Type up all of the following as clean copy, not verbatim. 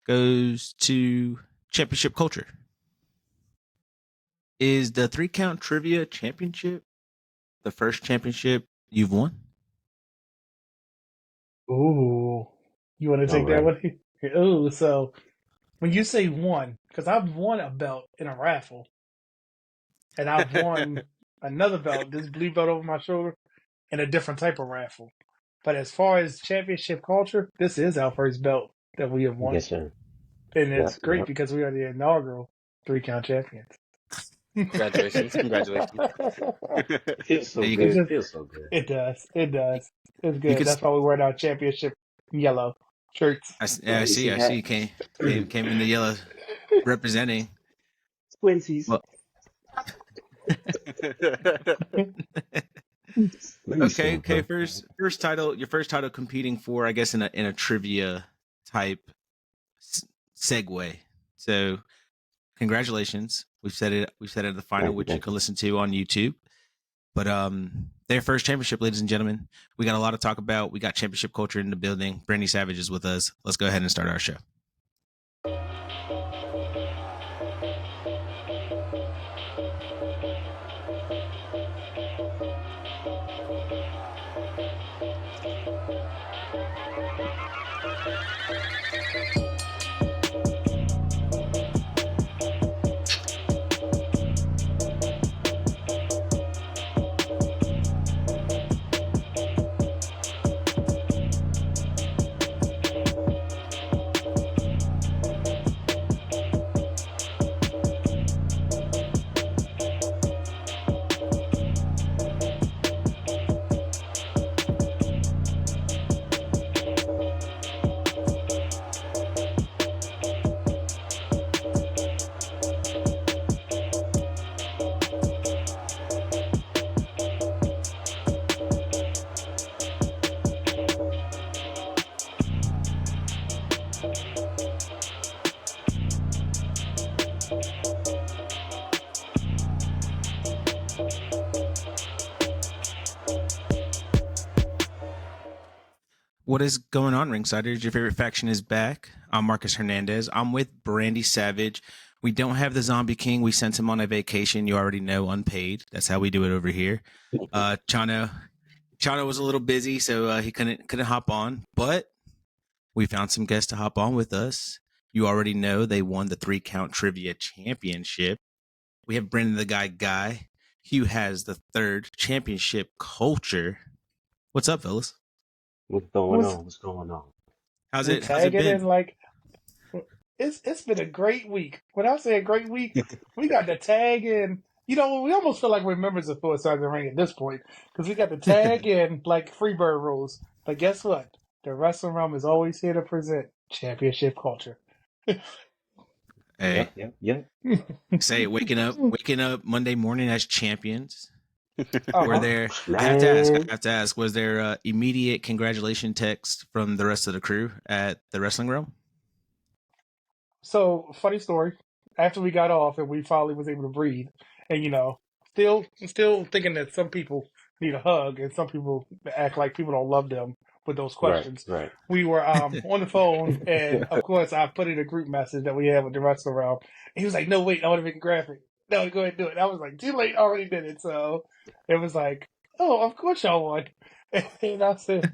goes to championship culture. Is the 3-count trivia championship the first championship you've won? Ooh. You want to take that one? Ooh, so when you say won, because I've won a belt in a raffle, and I've won another belt, this blue belt over my shoulder, in a different type of raffle. But as far as championship culture, this is our first belt that we have won. Yes, sir. And it's great because we are the inaugural 3-count champions. Congratulations. Feels so good. Feels so good. It does. It's good. That's why we wear our championship yellow shirts. I see. You came in the yellow representing. Twinsies. Well, okay. First title. Your first title competing for, I guess, in a trivia type segue. So, congratulations. We've said it at the final, which you can listen to on YouTube. But their first championship, ladies and gentlemen. We got a lot to talk about. We got championship culture in the building. Brandy Savage is with us. Let's go ahead and start our show. What is going on, Ringsiders? Your favorite faction is back. I'm Markus Hernandez. I'm with Brandy Savage. We don't have the Zombie King. We sent him on a vacation. You already know, unpaid. That's how we do it over here. Chano was a little busy, so he couldn't hop on. But we found some guests to hop on with us. You already know they won the 3-count trivia championship. We have Brendan the Guy. Hugh has the 3rd championship culture. What's up, fellas? What's going on? How's it been? It's been a great week. When I say a great week, we got the tag in. We almost feel like we're members of Full Sergeant Ring at this point because we got the tag in like Freebird rules. But guess what? The Wrestling Realm is always here to present championship culture. Hey, yeah. Say waking up Monday morning as champions. Were there? I have to ask. Was there immediate congratulation text from the rest of the crew at the Wrestling Realm? So, funny story. After we got off and we finally was able to breathe, and still thinking that some people need a hug and some people act like people don't love them with those questions. Right. We were on the phone, and of course, I put in a group message that we had with the Wrestling Realm. And he was like, "No, wait, I want to make a graphic. No, go ahead and do it." I was like, "Too late, already did it." So it was like, "Oh, of course y'all won." And I said,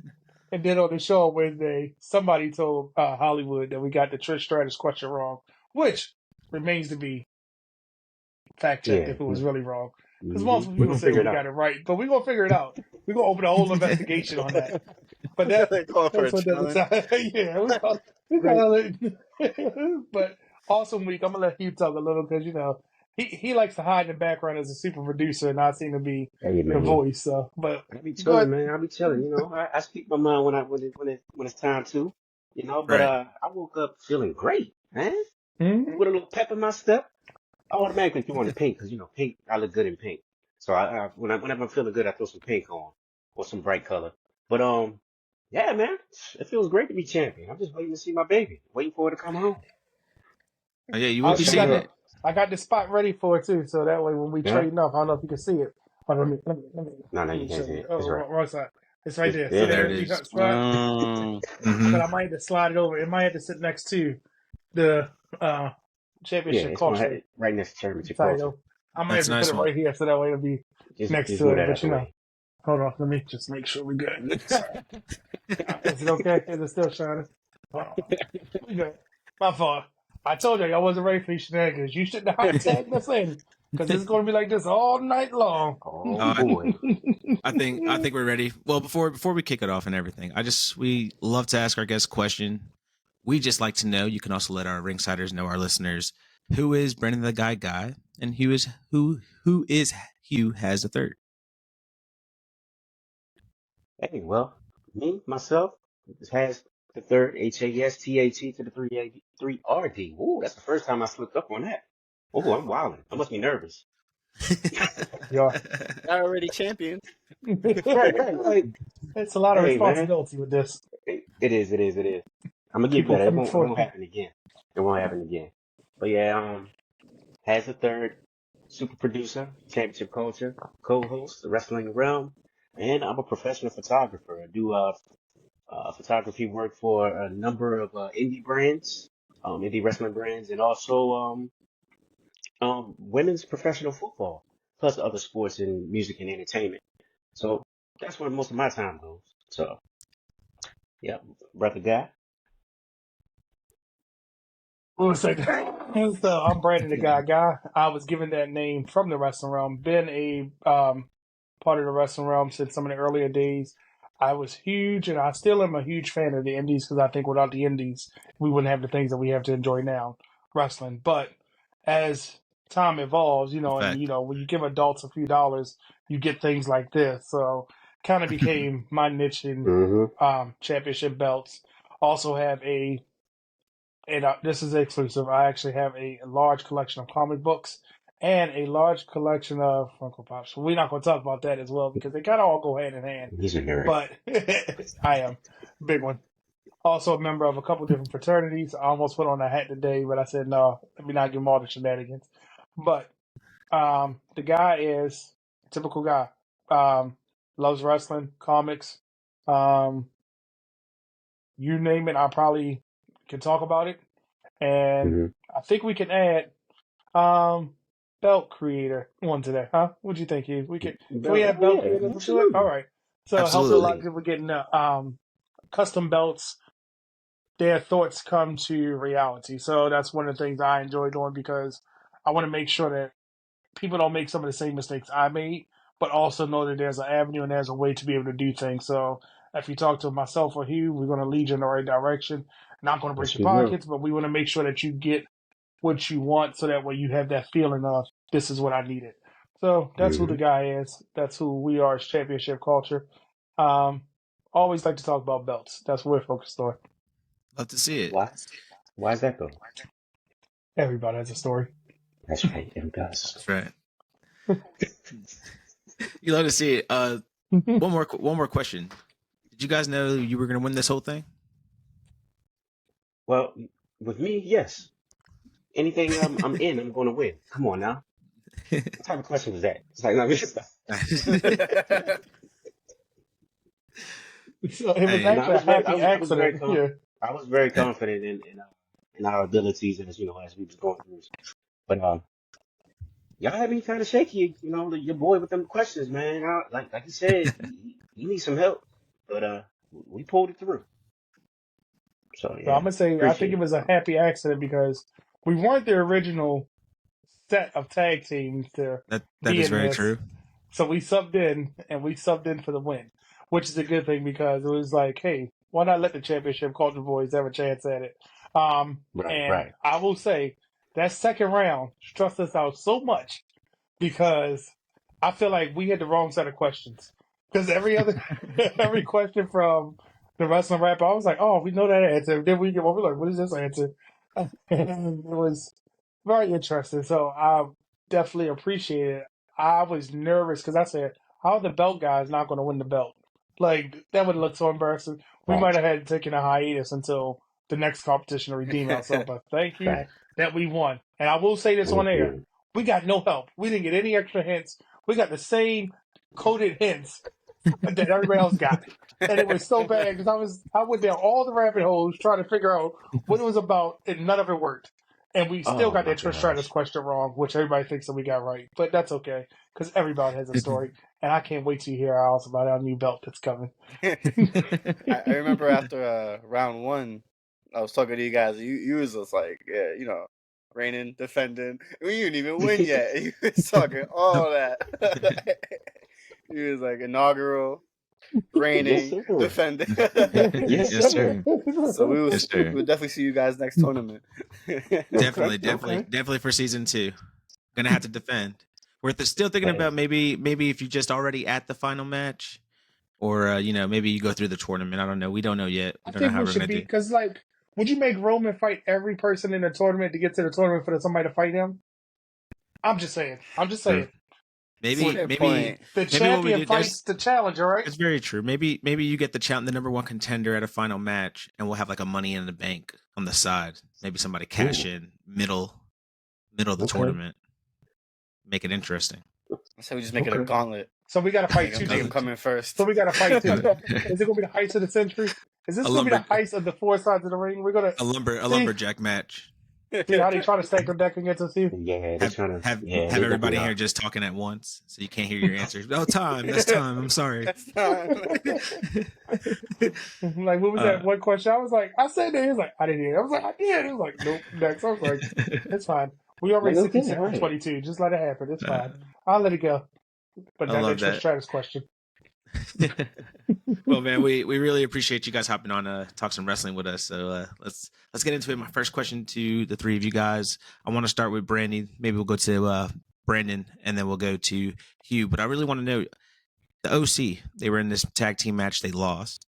and then on the show on Wednesday, somebody told Hollywood that we got the Trish Stratus question wrong, which remains to be fact checked if it was really wrong. Because most people say we got it right, but we're gonna figure it out. We're gonna open a whole investigation on that. But that's what But awesome week. I'm gonna let Hugh talk a little because he likes to hide in the background as a super producer, and I seem to be the voice. So, but I be chilling, man. I be chilling. I speak my mind when it's time to. But right. I woke up feeling great, man. Mm-hmm. With a little pep in my step. I automatically threw on the pink because pink. I look good in pink. So whenever I'm feeling good, I throw some pink on or some bright color. But yeah, man, it feels great to be champion. I'm just waiting to see my baby, waiting for her to come home. Oh yeah, you will be seeing it. I got the spot ready for it too, so that way when we trading off, I don't know if you can see it. Oh, let me. No, you can't see it. It's right. Wrong side. It's right there. Yeah, there it is. But I might have to slide it over. It might have to sit next to the Yeah, championship it's gonna have culture it right next to championship culture. title. I might That's have a to put nice it one. right here so that way it'll be next Just to move it. that out But the way. hold on, let me just make sure we good. Is it okay? Is it still shining? We good. My fault. I told you I wasn't ready for these shenanigans. You shouldn't have tagged us in because it's going to be like this all night long. Oh Uh, boy. I think we're ready. Well, before we kick it off and everything, we love to ask our guests a question. We just like to know. You can also let our ringsiders know, our listeners, who is Brendan the Guy, and who is Hugh has the third. Hey, well, myself, has the third HASTAT to the 3RD. Ooh, that's the first time I slipped up on that. Oh, I'm wilding. I must be nervous. Yeah. Already champion. Right. Like, It's a lot of hey, man. responsibility with this. It is. I'm gonna get People better. coming It for won't you. happen again. It won't happen again. But yeah, has a third super producer, championship culture, co-host, the wrestling realm, and I'm a professional photographer. I do photography work for a number of indie brands, indie wrestling brands, and also women's professional football, plus other sports and music and entertainment. So that's where most of my time goes. So yeah, brother guy. One second. So I'm Brandon the Guy. I was given that name from the wrestling realm. Been a part of the wrestling realm since some of the earlier days. I was huge, and I still am a huge fan of the indies because I think without the indies, we wouldn't have the things that we have to enjoy now, wrestling. But as time evolves, In and fact, when you give adults a few dollars, you get things like this. So kind of became my niche in Mm-hmm. championship belts. Also have and this is exclusive. I actually have a large collection of comic books and a large collection of Funko Pops. We're not going to talk about that as well because they kind of all go hand in hand. He's a nerd. But I am big one. Also a member of a couple different fraternities. I almost put on a hat today, but I said no. Let me not give them all the shenanigans. But the guy is a typical guy. Loves wrestling, comics. Um, you name it, I probably can talk about it. And Mm-hmm. I think we can add belt creator one today, huh? What do you think, Hugh? Can we add Oh belt yeah, creator to it? All absolutely. right. So it helps a lot absolutely. of people getting custom belts. Their thoughts come to reality. So that's one of the things I enjoy doing because I want to make sure that people don't make some of the same mistakes I made, but also know that there's an avenue and there's a way to be able to do things. So if you talk to myself or Hugh, we're going to lead you in the right direction. Not going to break Yes, your we will. pockets, but we want to make sure that you get what you want so that way you have that feeling of this is what I needed. So that's who the Mm-hmm. guy is. That's who we are as championship culture. Um, always like to talk about belts. That's what we're focused on. Love to see it. Why? Why is that though? Everybody has a story. That's right. Everybody's That's right. You love to see it. One more question. Did you guys know you were going to win this whole thing? well, with me, yes. Anything I'm in, I'm going to win. Come on now. What type of question was that? It's like, no, So it was Hey, no, actually a happy accident. Yeah. I was very confident in our abilities as as we was going through. But y'all had me kind of shaky. Your boy with them questions, man. Like you said, he needs some help. But we pulled it through. So So I'm yeah, gonna say I think appreciate it it. was a happy accident because we weren't the original set of tag teams to that be is in very this. true. So we subbed in and we subbed in for the win, which is a good thing because it was like, hey, why not let the championship culture boys have a chance at it? And Right. I will say that second round stressed us out so much because I feel like we had the wrong set of questions. Because every question from the wrestling rapper, I was like, oh, we know that answer. Then we get one, we're like, what is this answer? And it was very interesting. So I definitely appreciate it. I was nervous because I said, how are the belt guys not going to win the belt? Like, that would look so embarrassing. We might Facts. have had taken a hiatus until the next competition to redeem ourselves. But thank you Facts. that we won. And I will say this on air. Mm-hmm. We got no help. We didn't get any extra hints. We got the same coded hints that everybody else got. And it was so bad because I went down all the rabbit holes trying to figure out what it was about, and none of it worked. And we still Oh got my that Trish Stratus gosh. question wrong, which everybody thinks that we got right. But that's okay, because everybody has a story. And I can't wait to hear ours about our new belt that's coming. I remember after round one, I was talking to you guys. You was just like, yeah, reigning, defending. We didn't even win yet. You was talking all that. You was like inaugural, Yes, reigning, sir. defending. Yes, Yes, sir. sir. So Yes, sir. we'll definitely see you guys next tournament. Definitely, Okay. definitely for season 2. Gonna have to defend. We're still thinking Hey, about maybe if you're just already at the final match, or maybe you go through the tournament. I don't know. We don't know yet. We I don't know think how we we're should gonna be, do. because, would you make Roman fight every person in the tournament to get to the tournament for somebody to fight him? I'm just saying. Maybe Fair maybe point. The maybe what we champion do. fights the challenger, right? It's very true. Maybe you get the number one contender at a final match, and we'll have like a Money in the Bank on the side. Maybe somebody cash ooh, in middle of the okay. tournament. Make it interesting. So we just make it a Okay. gauntlet. So we got to fight Make two them teams. come in first. So we got to fight two. Is it going to be the heist of the century? Is this A going to be the lumber heist of the four sides of the ring? We're going to a lumberjack match. see how they try to stack the deck against us here. Yeah, they're trying to. Have Yeah, they everybody definitely here are. just talking at once, so you can't hear your answers. Oh, time. That's time. I'm sorry. That's time. Like, what was that one question? I was like, I said that. He was like, I didn't hear it. I was like, I did. He was like, nope, next. I was like, it's fine. We already Like, okay, 66 all from right. 22. Just let it happen. It's Uh, fine. I'll let it go. But I that love Trish that. Stratus question. Well, man, we really appreciate you guys hopping on talk some wrestling with us. So let's get into it. My first question to the three of you guys. I want to start with Brandy. Maybe we'll go to Brandon, and then we'll go to Hugh. But I really want to know the OC. They were in this tag team match. They lost.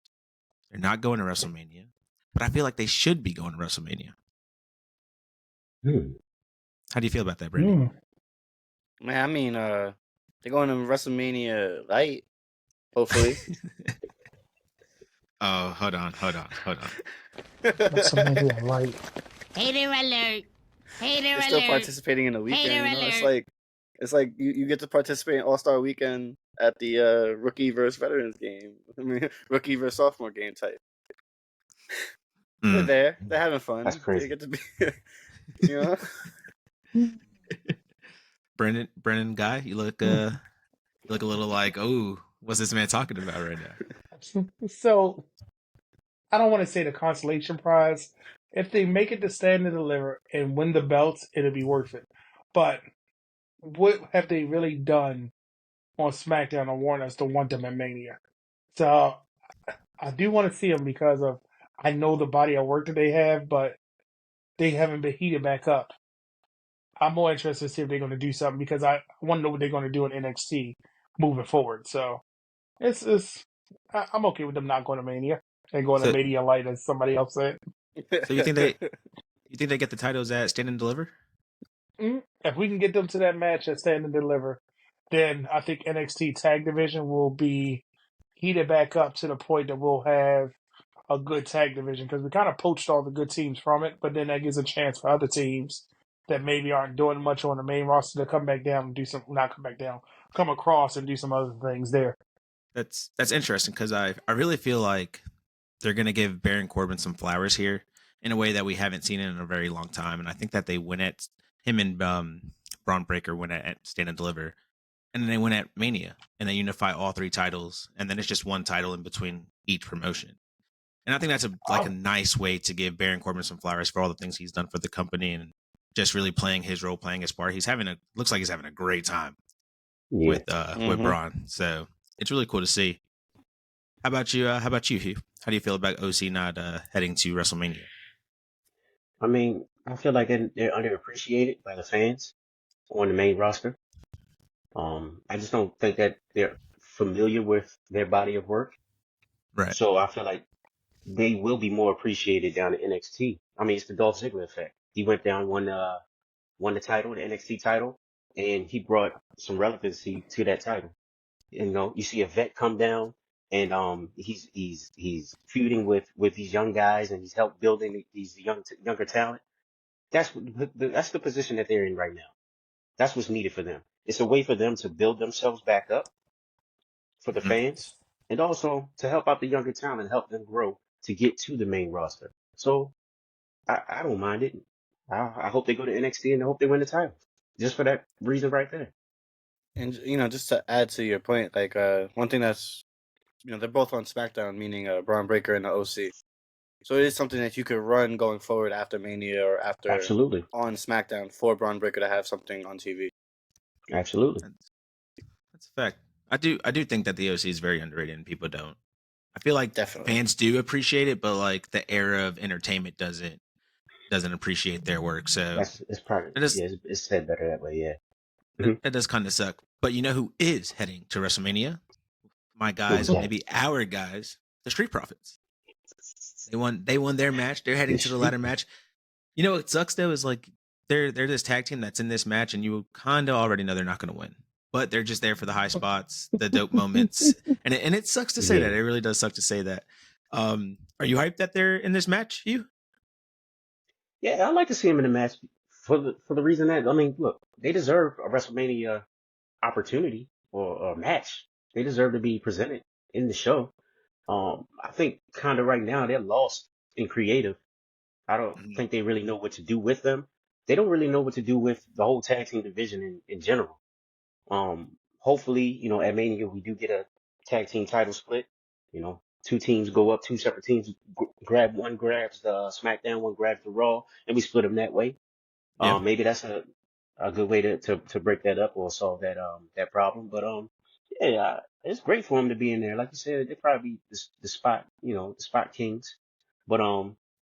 They're not going to WrestleMania, but I feel like they should be going to WrestleMania. How do you feel about that, Brandy? Man, I mean, they're going to WrestleMania light, hopefully. Oh, hold on. WrestleMania light. Hater alert. Hater They're alert. still participating in the weekend. Hater alert. It's like you get to participate in All-Star Weekend at the rookie versus veterans game. I mean, rookie versus sophomore game type. They're there. They're having fun. That's crazy. They get to be, you know. Brennan guy, you look a little like, oh, what's this man talking about right now? So, I don't want to say the consolation prize. If they make it to Stand and Deliver and win the belts, it'll be worth it. But what have they really done on SmackDown to warrant us to want them at Mania? So, I do want to see them because of I know the body of work that they have, but they haven't been heated back up. I'm more interested to see if they're going to do something because I want to know what they're going to do in NXT moving forward. So I'm okay with them not going to Mania and going to So- Mania Light, as somebody else said. So you think they get the titles at Stand and Deliver? If we can get them to that match at Stand and Deliver, then I think NXT Tag Division will be heated back up to the point that we'll have a good tag division because we kind of poached all the good teams from it, but then that gives a chance for other teams that maybe aren't doing much on the main roster to come back down and do some, not come back down, come across and do some other things there. That's interesting because I really feel like they're going to give Baron Corbin some flowers here in a way that we haven't seen in a very long time, and I think that they win at him and Braun Breaker win at Stand and Deliver, and then they win at Mania, and they unify all three titles, and then it's just one title in between each promotion. And I think that's a nice way to give Baron Corbin some flowers for all the things he's done for the company and just really playing his role, playing his part. Looks like he's having a great time with Braun. So it's really cool to see. How about you? Hugh? How do you feel about OC not heading to WrestleMania? I mean, I feel like they're underappreciated by the fans on the main roster. I just don't think that they're familiar with their body of work. Right. So I feel like they will be more appreciated down at NXT. I mean, it's the Dolph Ziggler effect. He went down, won the title, the NXT title, and he brought some relevancy to that title. You see a vet come down, and he's feuding with these young guys, and he's helped building these younger talent. That's the position that they're in right now. That's what's needed for them. It's a way for them to build themselves back up for the fans, and also to help out the younger talent, help them grow to get to the main roster. So I don't mind it. I hope they go to NXT and I hope they win the title. Just for that reason right there. And just to add to your point, like one thing that's they're both on SmackDown, meaning Braun Breaker and the OC. So it is something that you could run going forward after Mania or after Absolutely. on SmackDown for Braun Breaker to have something on TV. Absolutely. That's a fact. I do think that the OC is very underrated and people don't. I feel like Definitely. fans do appreciate it, but like the era of entertainment doesn't appreciate their work. So It's probably it's said better that way, yeah. that does kind of suck. But you know who is heading to WrestleMania? My guys, that? maybe our guys, the Street Profits. They won their match. They're heading to the ladder match. You know what sucks though is like they're this tag team that's in this match, and you kind of already know they're not going to win. But they're just there for the high spots, the dope moments, and it sucks to say that. It really does suck to say that. Are you hyped that they're in this match, Hugh? Yeah, I'd like to see them in the match for the reason that look, they deserve a WrestleMania opportunity or a match. They deserve to be presented in the show. I think kind of right now they're lost in creative. I don't think they really know what to do with them. They don't really know what to do with the whole tag team division in general. Hopefully, at Mania we do get a tag team title split. Two teams go up, two separate teams grab, one grabs the SmackDown, one grabs the Raw, and we split them that way. Yeah. Maybe that's a good way to break that up or solve that problem. But yeah, it's great for them to be in there. Like you said, they probably be the spot, the spot kings. But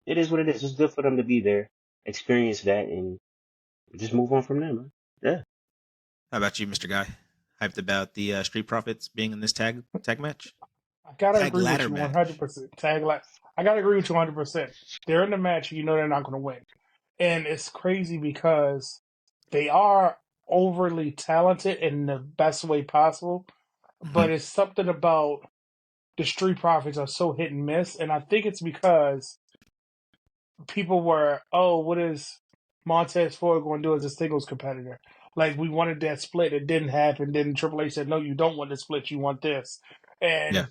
it is what it is. It's good for them to be there, experience that, and just move on from there, man. Yeah. How about you, Mr. Guy? Hyped about the Street Profits being in this tag match? I gotta Tag agree with ladder you match. 100%. I gotta agree with you 100%. They're in the match, you know they're not gonna win, and it's crazy because they are overly talented in the best way possible, but it's something about the Street Profits are so hit and miss, and I think it's because people were, oh, what is Montez Ford going to do as a singles competitor? Like, we wanted that split. It didn't happen. Then Triple H said, no, you don't want the split. You want this. And Yeah.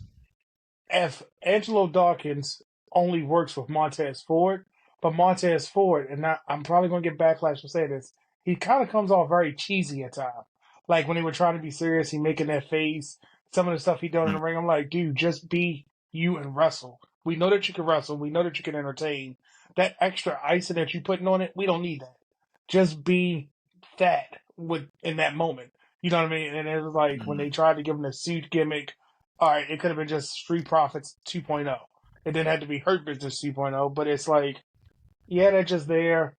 if Angelo Dawkins only works with Montez Ford, but Montez Ford, and I'm probably going to get backlash for saying this, he kind of comes off very cheesy at times. Like, when they were trying to be serious, he making that face. Some of the stuff he done in the ring, I'm like, dude, just be you and wrestle. We know that you can wrestle. We know that you can entertain. That extra icing that you putting on it, we don't need that. Just be that in that moment. You know what I mean? And it was like when they tried to give him the suit gimmick, all right, it could have been just Street Profits 2.0. It didn't have to be Hurt Business 2.0, but it's like, yeah, they're just there.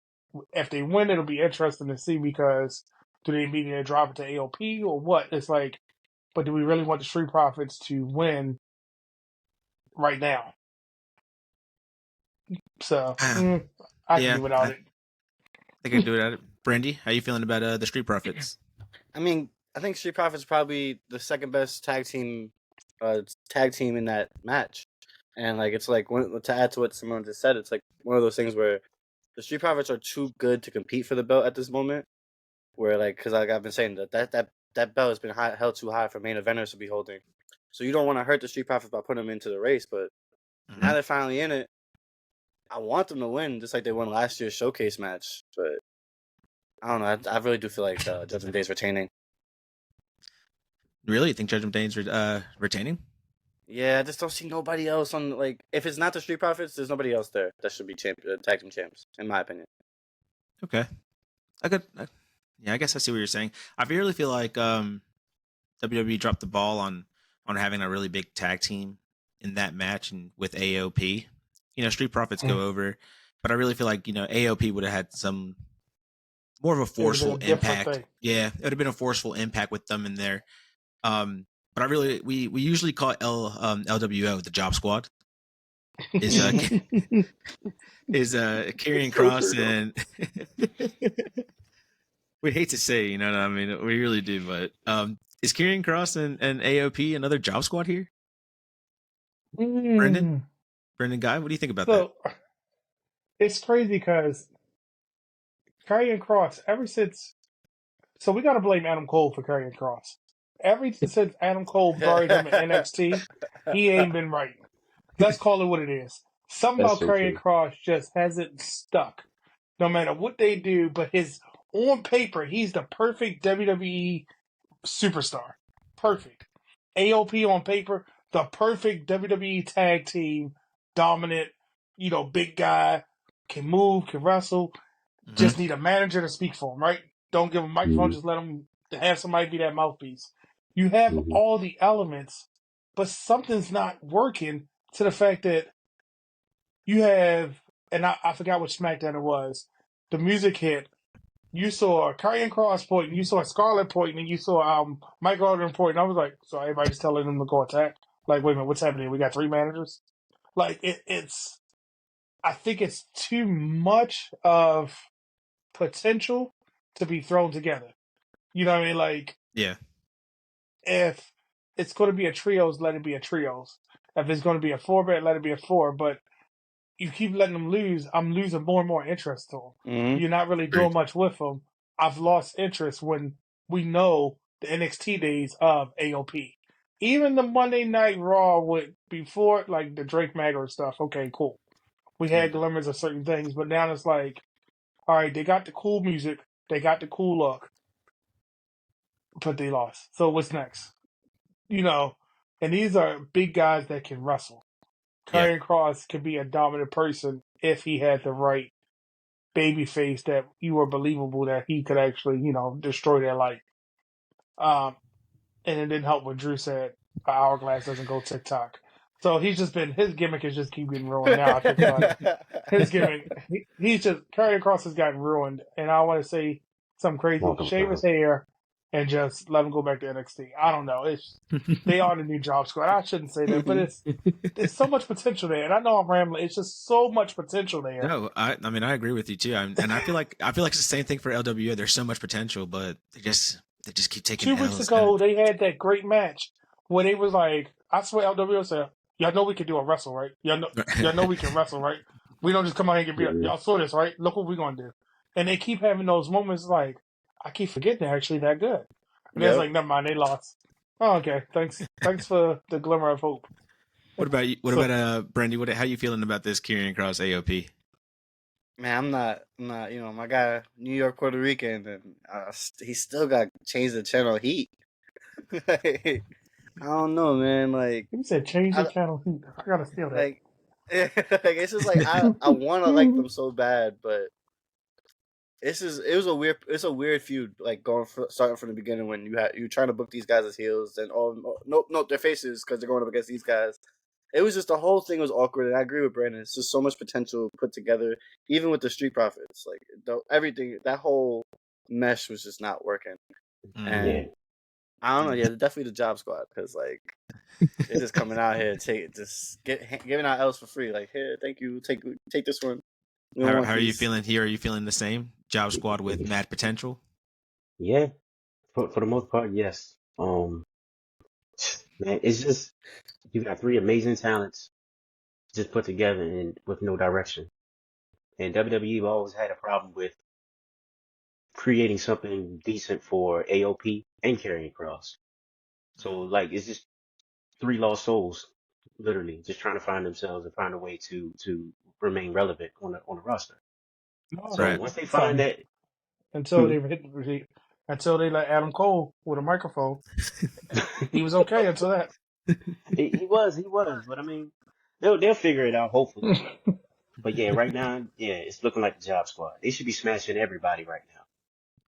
If they win, it'll be interesting to see because do they immediately drop it to AOP or what? It's like, but do we really want the Street Profits to win right now? So, I can do without it. I think I can do without it. Brandy, how you feeling about the Street Profits? I mean, I think Street Profits probably the second best tag team in that match. And like it's like to add to what Simone just said, it's like one of those things where the Street Profits are too good to compete for the belt at this moment. Where like, because like I've been saying that belt has been held too high for main eventers to be holding. So you don't want to hurt the Street Profits by putting them into the race. But now they're finally in it. I want them to win, just like they won last year's showcase match. But I don't know. I really do feel like Judgment Day's retaining. Really? You think Judgment Day's retaining? Yeah, I just don't see nobody else on, like, if it's not the Street Profits, there's nobody else there that should be tag team champs, in my opinion. Okay. I guess I see what you're saying. I really feel like WWE dropped the ball on having a really big tag team in that match and with AOP. Street Profits go over, but I really feel like, AOP would have had some more of a forceful impact. Yeah, it would have been a forceful impact with them in there. But we usually call it LWO, the Job Squad. Is Karrion Kross and we hate to say, you know what I mean? We really do, but is Karrion Kross and AOP another Job Squad here? Brendan Guy, what do you think about that? It's crazy because Karrion Kross, ever since, so we got to blame Adam Cole for Karrion Kross. ever since Adam Cole buried him in NXT, he ain't been right. Let's call it what it is. Something That's about so Karrion true. Kross just hasn't stuck. No matter what they do, but on paper, he's the perfect WWE superstar. Perfect. AOP on paper, the perfect WWE tag team, dominant, big guy, can move, can wrestle. Just need a manager to speak for him, right? Don't give him a microphone, Mm-hmm. just let him have somebody be that mouthpiece. You have Mm-hmm. all the elements, but something's not working to the fact that you have, and I forgot which SmackDown it was, the music hit. You saw Karrion Kross point, and you saw Scarlett point, and you saw Mike Gordon point, and I was like, so everybody's telling them to go attack? Like, wait a minute, what's happening? We got 3 managers? Like, I think it's too much of potential to be thrown together. You know what I mean? Like, Yeah. if it's going to be a trios, let it be a trios. If it's going to be a 4-bet, let it be a 4. But you keep letting them lose, I'm losing more and more interest to them. Mm-hmm. You're not really doing much with them. I've lost interest when we know the NXT days of AOP. Even the Monday Night Raw before, like, the Drake Maverick stuff, okay, cool. We had glimmers of certain things, but now it's like, all right, they got the cool music, they got the cool look, but they lost. So what's next? And these are big guys that can wrestle. Yeah. Karrion Kross could be a dominant person if he had the right baby face that you were believable that he could actually, destroy their life. And it didn't help when Drew said hourglass doesn't go TikTok. So his gimmick is just keep getting ruined now. I think like his gimmick, Karrion Kross has gotten ruined, and I want to say something crazy: Welcome, shave his Sean. hair and just let him go back to NXT. I don't know. They are the new job squad. I shouldn't say that, but there's so much potential there, and I know I'm rambling. It's just so much potential there. No, I mean I agree with you too. And I feel like it's the same thing for LWO. There's so much potential, but they just keep taking 2 weeks L's. ago, they had that great match where they was like, I swear LWO said, y'all know we can do a wrestle, right? Y'all know we can wrestle, right? We don't just come out here and get beat up. Mhm. Y'all saw this, right? Look what we're going to do. And they keep having those moments like, I keep forgetting they're actually that good. And it's like, never mind, they lost. Oh, okay. Thanks for the glimmer of hope. What about you? What about Brandy? How you feeling about this Karrion Kross AOP? Man, I'm not. My guy, New York, Puerto Rican, and he still got changed the channel Heat. Like, I don't know, man. Like, You said change the channel heat. I got to steal that. like, it's just like I want to like them so bad, but it's a weird feud. Like starting from the beginning when you're trying to book these guys as heels, and nope, they're faces because they're going up against these guys. It was just the whole thing was awkward, and I agree with Brandon. It's just so much potential put together, even with the Street Profits. Like everything, that whole mesh was just not working. And Yeah. I don't know. Yeah, definitely the Job Squad because like they're just coming out here giving out L's for free. Like here, thank you, take this one. How are you feeling here? Are you feeling the same? Job Squad with mad potential? Yeah. For the most part, yes. Man, it's just you got 3 amazing talents just put together and with no direction. And WWE always had a problem with creating something decent for AOP and Karrion Kross. So like it's just 3 lost souls, literally, just trying to find themselves and find a way to remain relevant on a roster. No, So Right. once they find that, until they let Adam Cole with a microphone. He was okay until that. he was, but I mean, they'll figure it out hopefully. But yeah, right now, yeah, it's looking like the Job Squad. They should be smashing everybody right now.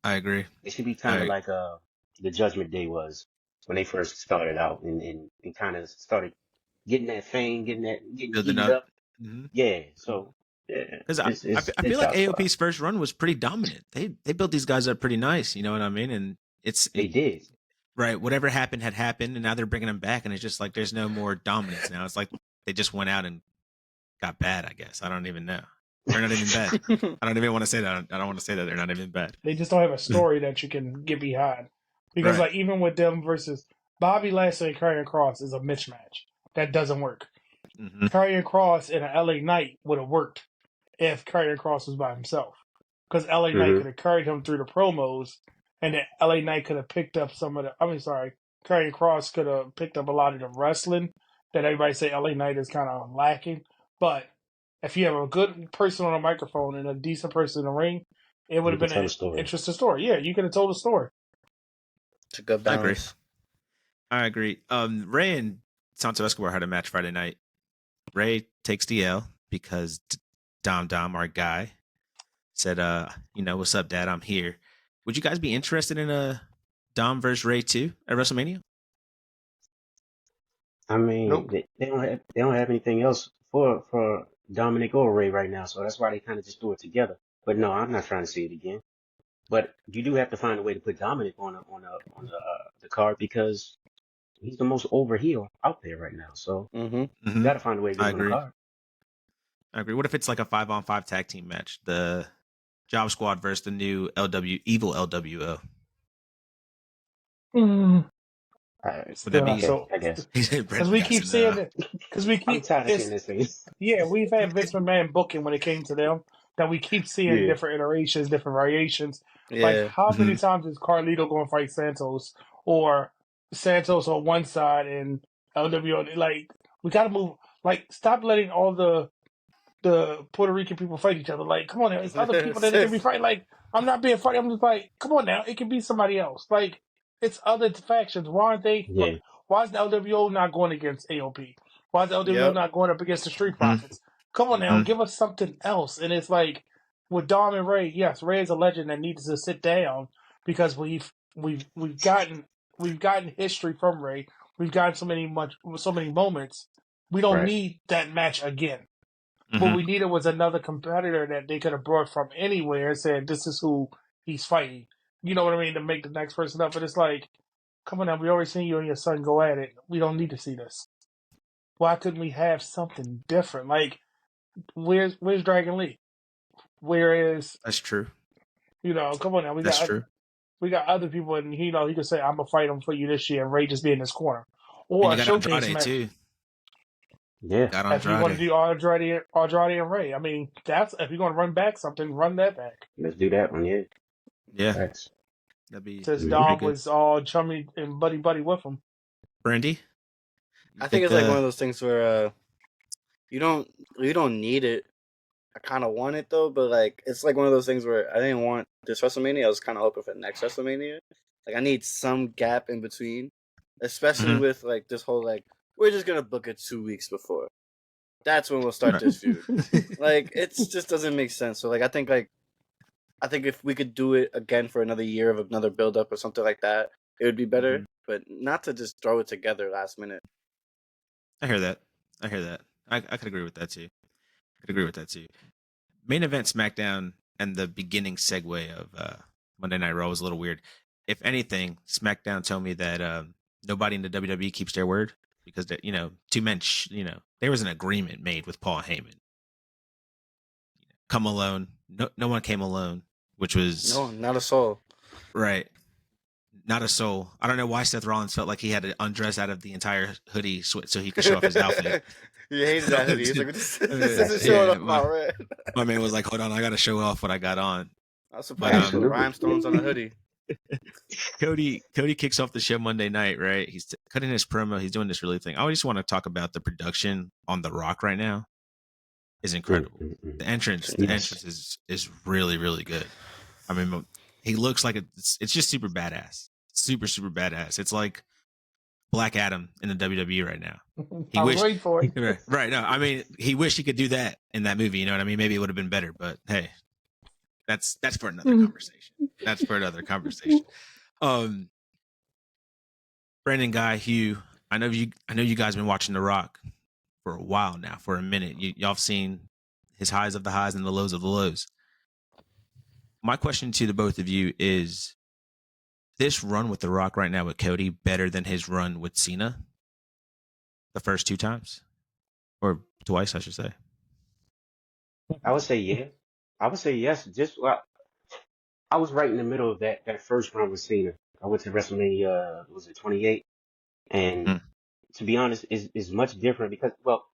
I agree. It should be kind of like the Judgment Day was when they first started out and kind of started getting that fame, getting Building heated up. Mm-hmm. Yeah, so yeah, Because I feel like AOP's first run was pretty dominant. They built these guys up pretty nice. You know what I mean? And they did. Right. Whatever happened had happened, and now they're bringing them back, and it's just like there's no more dominance now. It's like they just went out and got bad. I guess I don't even know. They're not even bad. I don't even want to say that. I don't want to say that they're not even bad. They just don't have a story that you can get behind. Because Right. like even with them versus Bobby Lashley and Karrion Kross is a mismatch. That doesn't work. Mm-hmm. Karrion Kross in an LA Knight would have worked if Karrion Kross was by himself. Because LA Knight could have carried him through the promos, and then LA Knight could have picked up some of the. Karrion Kross could have picked up a lot of the wrestling that everybody say LA Knight is kind of lacking. But if you have a good person on a microphone and a decent person in the ring, it would You have can been tell a an story. interesting story. Yeah, you could have told a story. It's a good I agree. balance. I agree. Ray and Santo Escobar had a match Friday night. Ray takes the L because Dom, our guy, said, what's up, Dad? I'm here. Would you guys be interested in a Dom versus Ray 2 at WrestleMania? I mean, Nope. they don't have anything else for Dominic or Ray right now, so that's why they kind of just threw it together. But no, I'm not trying to see it again. But you do have to find a way to put Dominic on the card because he's the most over heel out there right now. So you got to find a way to get I him on the agree. card. I agree. What if it's like a 5-on-5 tag team match? The Job Squad versus the new evil LWO. Would that be? So I guess. because we keep seeing it, I'm tired of seeing this thing. Yeah, we've had Vince McMahon booking when it came to them that we keep seeing Yeah. different iterations, different variations. Yeah. Like how many times is Carlito going to fight Santos or Santos on one side and LWO? Like we got to move. Like stop letting all the Puerto Rican people fight each other. Like come on now, it's other people that they can be fighting. Like I'm not being funny. I'm just like come on now, it can be somebody else. Like it's other factions. Why aren't they? Yeah. Why is the LWO not going against AOP? Why is the LWO Yep. not going up against the Street Profits? Come on now, give us something else. And it's like with Dom and Ray. Yes, Ray is a legend that needs to sit down because we've gotten history from Ray. We've gotten so many moments. We don't Right. need that match again. What we needed was another competitor that they could have brought from anywhere and said, "This is who he's fighting." You know what I mean? To make the next person up. But it's like, come on now, we already seen you and your son go at it. We don't need to see this. Why couldn't we have something different? Like, where's Dragon Lee? Where is That's true. come on now, we got other people, and he could say, "I'm gonna fight him for you this year," and Ray just be in his corner, or and a you got showcase Andrade match. too. Yeah. Got If you want to Andrade. do Andrade and Ray, I mean, that's if you're gonna run back something, run that back. Let's do that one. Yeah. Yeah. Thanks. That'd be Since Mhm. Dom was all chummy and buddy with him. Brandy. I think it's like one of those things where you don't need it. I kind of want it though, but like it's like one of those things where I didn't want this WrestleMania. I was kind of hoping for the next WrestleMania. Like I need some gap in between, especially with like this whole like we're just gonna book it 2 weeks before. That's when we'll start this feud. Like it just doesn't make sense. So like I think if we could do it again for another year of another build up or something like that, it would be better. But not to just throw it together last minute. I hear that. I could agree with that too. Main event SmackDown and the beginning segue of Monday Night Raw was a little weird. If anything, SmackDown told me that nobody in the WWE keeps their word because two men, there was an agreement made with Paul Heyman. Come alone. No one came alone, which was no, not a soul. Right. Not a soul. I don't know why Seth Rollins felt like he had to undress out of the entire hoodie so he could show off his outfit. He hated that hoodie. He's like, this isn't showing off my red. My man was like, hold on, I got to show off what I got on. I was surprised he put rhinestones on the hoodie. Cody kicks off the show Monday night, right? He's cutting his promo. He's doing this really thing. I just want to talk about the production on The Rock right now. Is incredible. The entrance is really, really good. I mean, he looks like it's just super badass. Super, super badass. It's like Black Adam in the WWE right now. I was waiting for it. Right. No, I mean, he wished he could do that in that movie. You know what I mean? Maybe it would have been better, but hey, that's for another conversation. Brandon, Guy, Hugh, I know you guys been watching The Rock for a while now, for a minute. Y'all have seen his highs of the highs and the lows of the lows. My question to the both of you is this run with The Rock right now with Cody better than his run with Cena the first 2 times? Or twice, I should say. I would say yeah. I would say yes. I was right in the middle of that first run with Cena. I went to WrestleMania, was it 28? And to be honest, is much different because, well,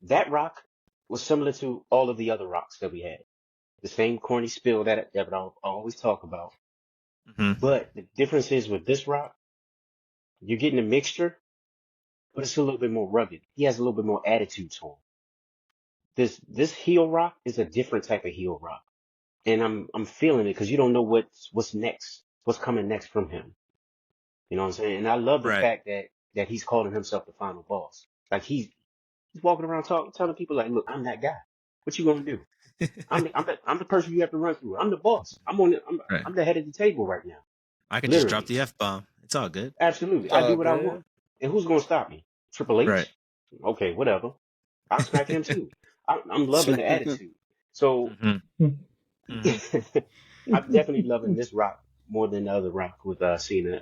that Rock was similar to all of the other Rocks that we had. The same corny spill that I always talk about. But the difference is with this Rock, You're getting a mixture, but it's a little bit more rugged. He has a little bit more attitude to him. This heel Rock is a different type of heel Rock, and I'm feeling it because you don't know what's next, what's coming next from him. You know what I'm saying? And I love the Right. fact that he's calling himself the final boss. Like he's walking around telling people like, look, I'm that guy. What you gonna do? I'm the person you have to run through. I'm the boss. Right. I'm the head of the table right now. I can just drop Literally. the F-bomb. It's all good. Absolutely. It's I do all what I good. want. And who's gonna stop me? Triple H? Right. Okay, whatever. I'll smack him too. I'm loving the attitude. So Mm-hmm. I'm definitely loving this Rock more than the other Rock with Cena.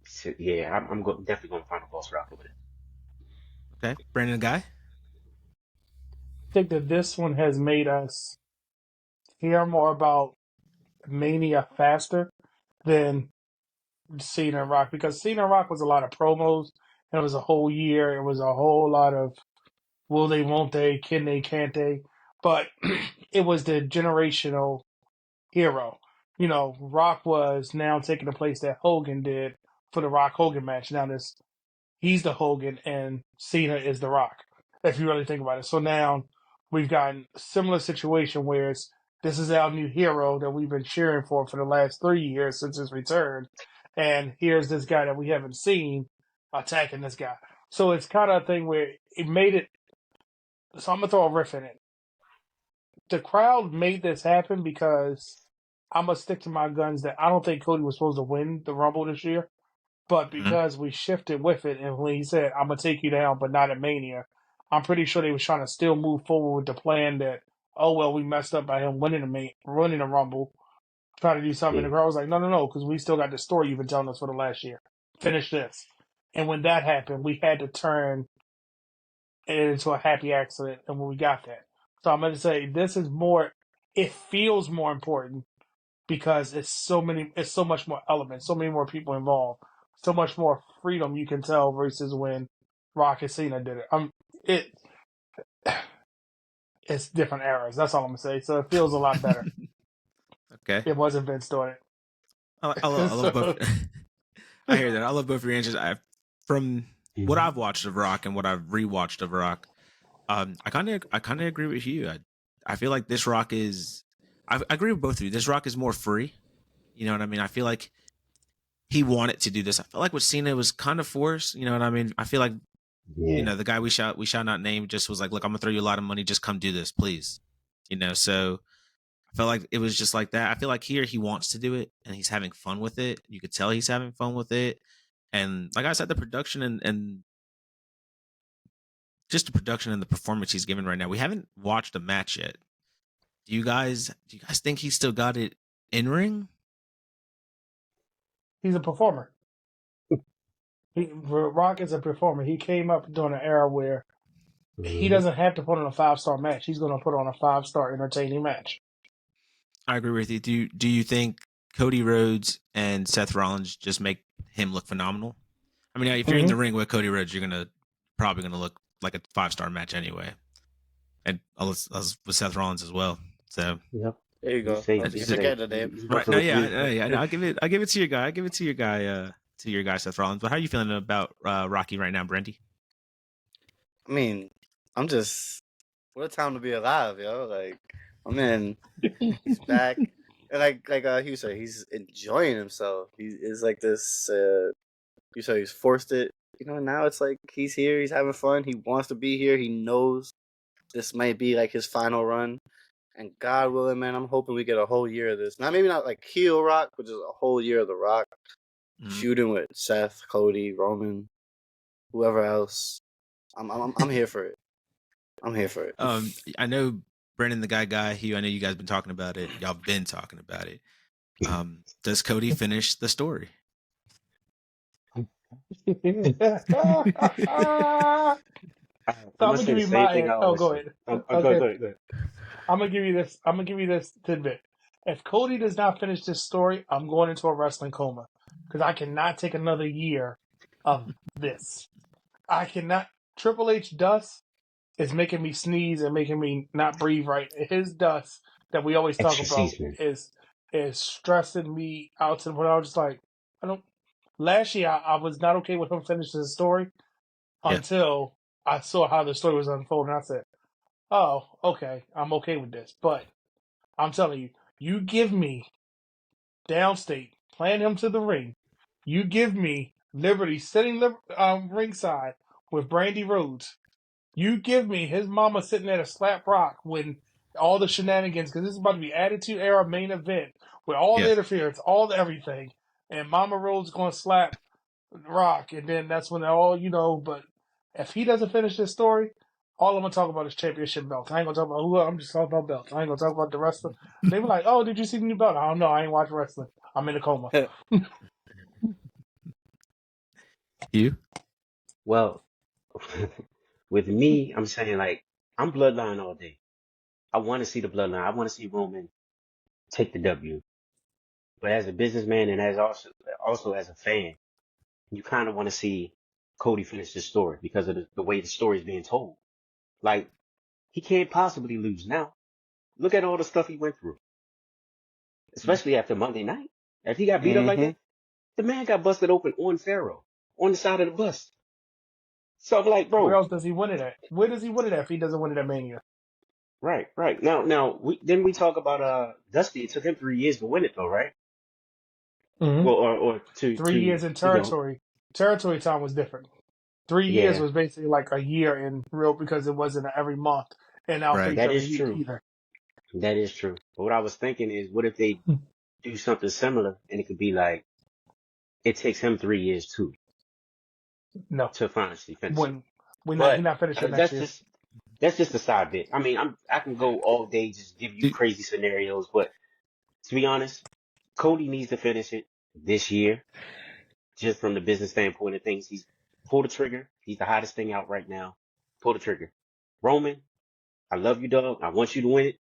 So, yeah, definitely going to find a boss Rock over there. Okay, Brandon, guy. I think that this one has made us hear more about Mania faster than Cena and Rock, because Cena and Rock was a lot of promos, and it was a whole year. It was a whole lot of will they, won't they, can they, can't they? But it was the generational hero. You know, Rock was now taking the place that Hogan did for the Rock Hogan match. Now he's the Hogan and Cena is the Rock, if you really think about it. So now we've gotten a similar situation where this is our new hero that we've been cheering for the last 3 years since his return. And here's this guy that we haven't seen attacking this guy. So it's kind of a thing where it made it. So I'm going to throw a riff in it. The crowd made this happen because I'm going to stick to my guns that I don't think Cody was supposed to win the Rumble this year. But because we shifted with it, and when he said, I'm going to take you down, but not at Mania, I'm pretty sure they was trying to still move forward with the plan that, oh, well, we messed up by him winning the Rumble, trying to do something. And the crowd was like, no, because we still got the story you've been telling us for the last year. Finish this. And when that happened, we had to turn it into a happy accident, and when we got that. So I'm going to say this is more, it feels more important because it's so much more elements, so many more people involved, so much more freedom you can tell versus when Rock and Cena did it. It's different eras. That's all I'm gonna say. So it feels a lot better. Okay. It wasn't Vince doing it. I love both. I hear that. I love both of your answers. From what I've watched of Rock and what I've rewatched of Rock, I kind of agree with you. I feel like this Rock is. I agree with both of you. This Rock is more free. You know what I mean? I feel like he wanted to do this. I feel like with Cena was kind of forced. You know what I mean? I feel like the guy we shall not name just was like, look, I'm gonna throw you a lot of money. Just come do this, please. You know, so I felt like it was just like that. I feel like here he wants to do it and he's having fun with it. You could tell he's having fun with it. And like I said, the production and just the production and the performance he's given right now. We haven't watched a match yet. Do you guys think he's still got it in ring? He's a performer. Rock is a performer. He came up during an era where he doesn't have to put on a 5-star match. He's going to put on a 5-star entertaining match. I agree with you. Do you think Cody Rhodes and Seth Rollins just make him look phenomenal? I mean, if you're in the ring with Cody Rhodes, you're probably gonna look like a 5-star match anyway, and with Seth Rollins as well. So yep. There you go. You forget the name. Right? No, yeah. I give it to your guy. I give it to your guy, Seth Rollins. But how are you feeling about Rocky right now, Brandy? I mean, I'm just what a time to be alive, yo. Like, I'm in. He's back, and like Hugh said, he's enjoying himself. He's like this. You said he's forced it. You know, now it's like he's here. He's having fun. He wants to be here. He knows this might be like his final run. And God willing, man, I'm hoping we get a whole year of this. Maybe not like heel Rock, but just a whole year of the Rock. Shooting with Seth, Cody, Roman, whoever else. I'm here for it. I'm here for it. I know Brandon, the guy, Hugh. I know you guys been talking about it. Y'all been talking about it. Does Cody finish the story? So I'm gonna give you my. Go ahead. Go ahead. I'm gonna give you this tidbit. If Cody does not finish this story, I'm going into a wrestling coma because I cannot take another year of this. I cannot. Triple H dust is making me sneeze and making me not breathe right. His dust that we always talk about is stressing me out to the point I'm just like, last year I was not okay with him finishing the story until I saw how the story was unfolding. I said, "Oh, okay, I'm okay with this." But I'm telling you, you give me downstate, playing him to the ring. You give me Liberty sitting ringside with Brandy Rhodes. You give me his mama sitting there to slap rock when all the shenanigans, because this is about to be Attitude Era main event with all the interference, all the everything, and Mama Rhodes going to slap rock, and then that's when they're all, but if he doesn't finish this story, all I'm going to talk about is championship belts. I ain't going to talk about who, I'm just talking about belts. I ain't going to talk about the wrestler. They were like, oh, did you see the new belt? I don't know. I ain't watching wrestling. I'm in a coma. You? Well, with me, I'm saying like I'm bloodline all day. I want to see the bloodline. I want to see Roman take the W. But as a businessman and as also as a fan, you kind of want to see Cody finish this story because of the way the story is being told. Like he can't possibly lose now. Look at all the stuff he went through, especially after Monday night. If he got beat up like that, the man got busted open on Pharaoh on the side of the bus. So I'm like, bro, where else does he win it at? Where does he win it at if he doesn't win it at Mania? right. Now we talk about Dusty. It took him 3 years to win it though, right? Mm-hmm. Well, or to 3 years in territory. Territory time was different. 3 years yeah, was basically like a year in real because it wasn't every month and out for each that other is true. either. That is true. But what I was thinking is, what if they do something similar and it could be like it takes him 3 years too No, to finally finish it. He's But not finishing next that's year. just a side bit. I mean, I can go all day just give you crazy scenarios, but to be honest, Cody needs to finish it this year, just from the business standpoint of things. He's pull the trigger. He's the hottest thing out right now. Pull the trigger. Roman, I love you, dog. I want you to win it,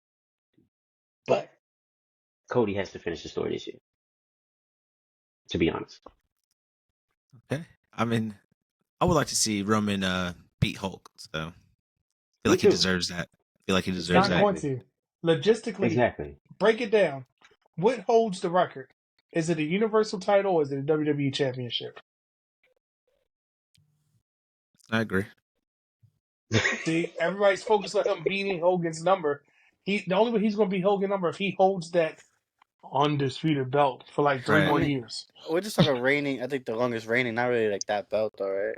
but Cody has to finish the story this year. To be honest. Okay. I mean, I would like to see Roman beat Hulk. So I feel like he deserves that. I feel like he It's deserves not that. going to. Logistically, Exactly. break it down. What holds the record? Is it a Universal title or is it a WWE Championship? I agree. See, everybody's focused on him beating Hogan's number. The only way he's going to beat Hogan's number if he holds that undisputed belt for like 3 more years. We're just talking reigning. I think the longest reigning, not really like that belt, though, right?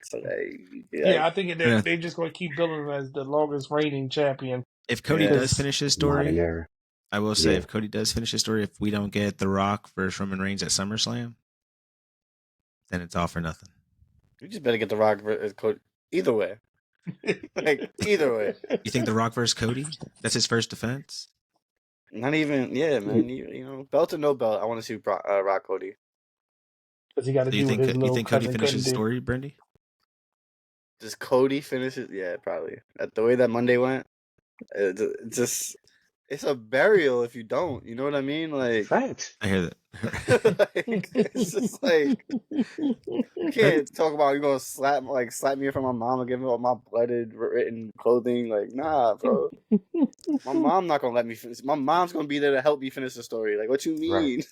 So I think they're just going to keep building him as the longest reigning champion. If Cody does finish his story, I will say if Cody does finish his story, if we don't get The Rock versus Roman Reigns at SummerSlam, then it's all for nothing. You just better get The Rock versus Cody. Either way. Either way. You think The Rock versus Cody? That's his first defense? Not even, man. You know, belt or no belt, I want to see Rock Cody. Because he got to do what his little You think Cody finishes the story, Brandy? Does Cody finish it? Yeah, probably. The way that Monday went, it's a burial if you don't. You know what I mean? Like, facts. I hear that. It's just like you can't talk about you gonna slap me in front of my mom and give me all my blooded written clothing. Like, nah, bro. My mom not gonna let me finish. My mom's gonna be there to help me finish the story. Like, what you mean?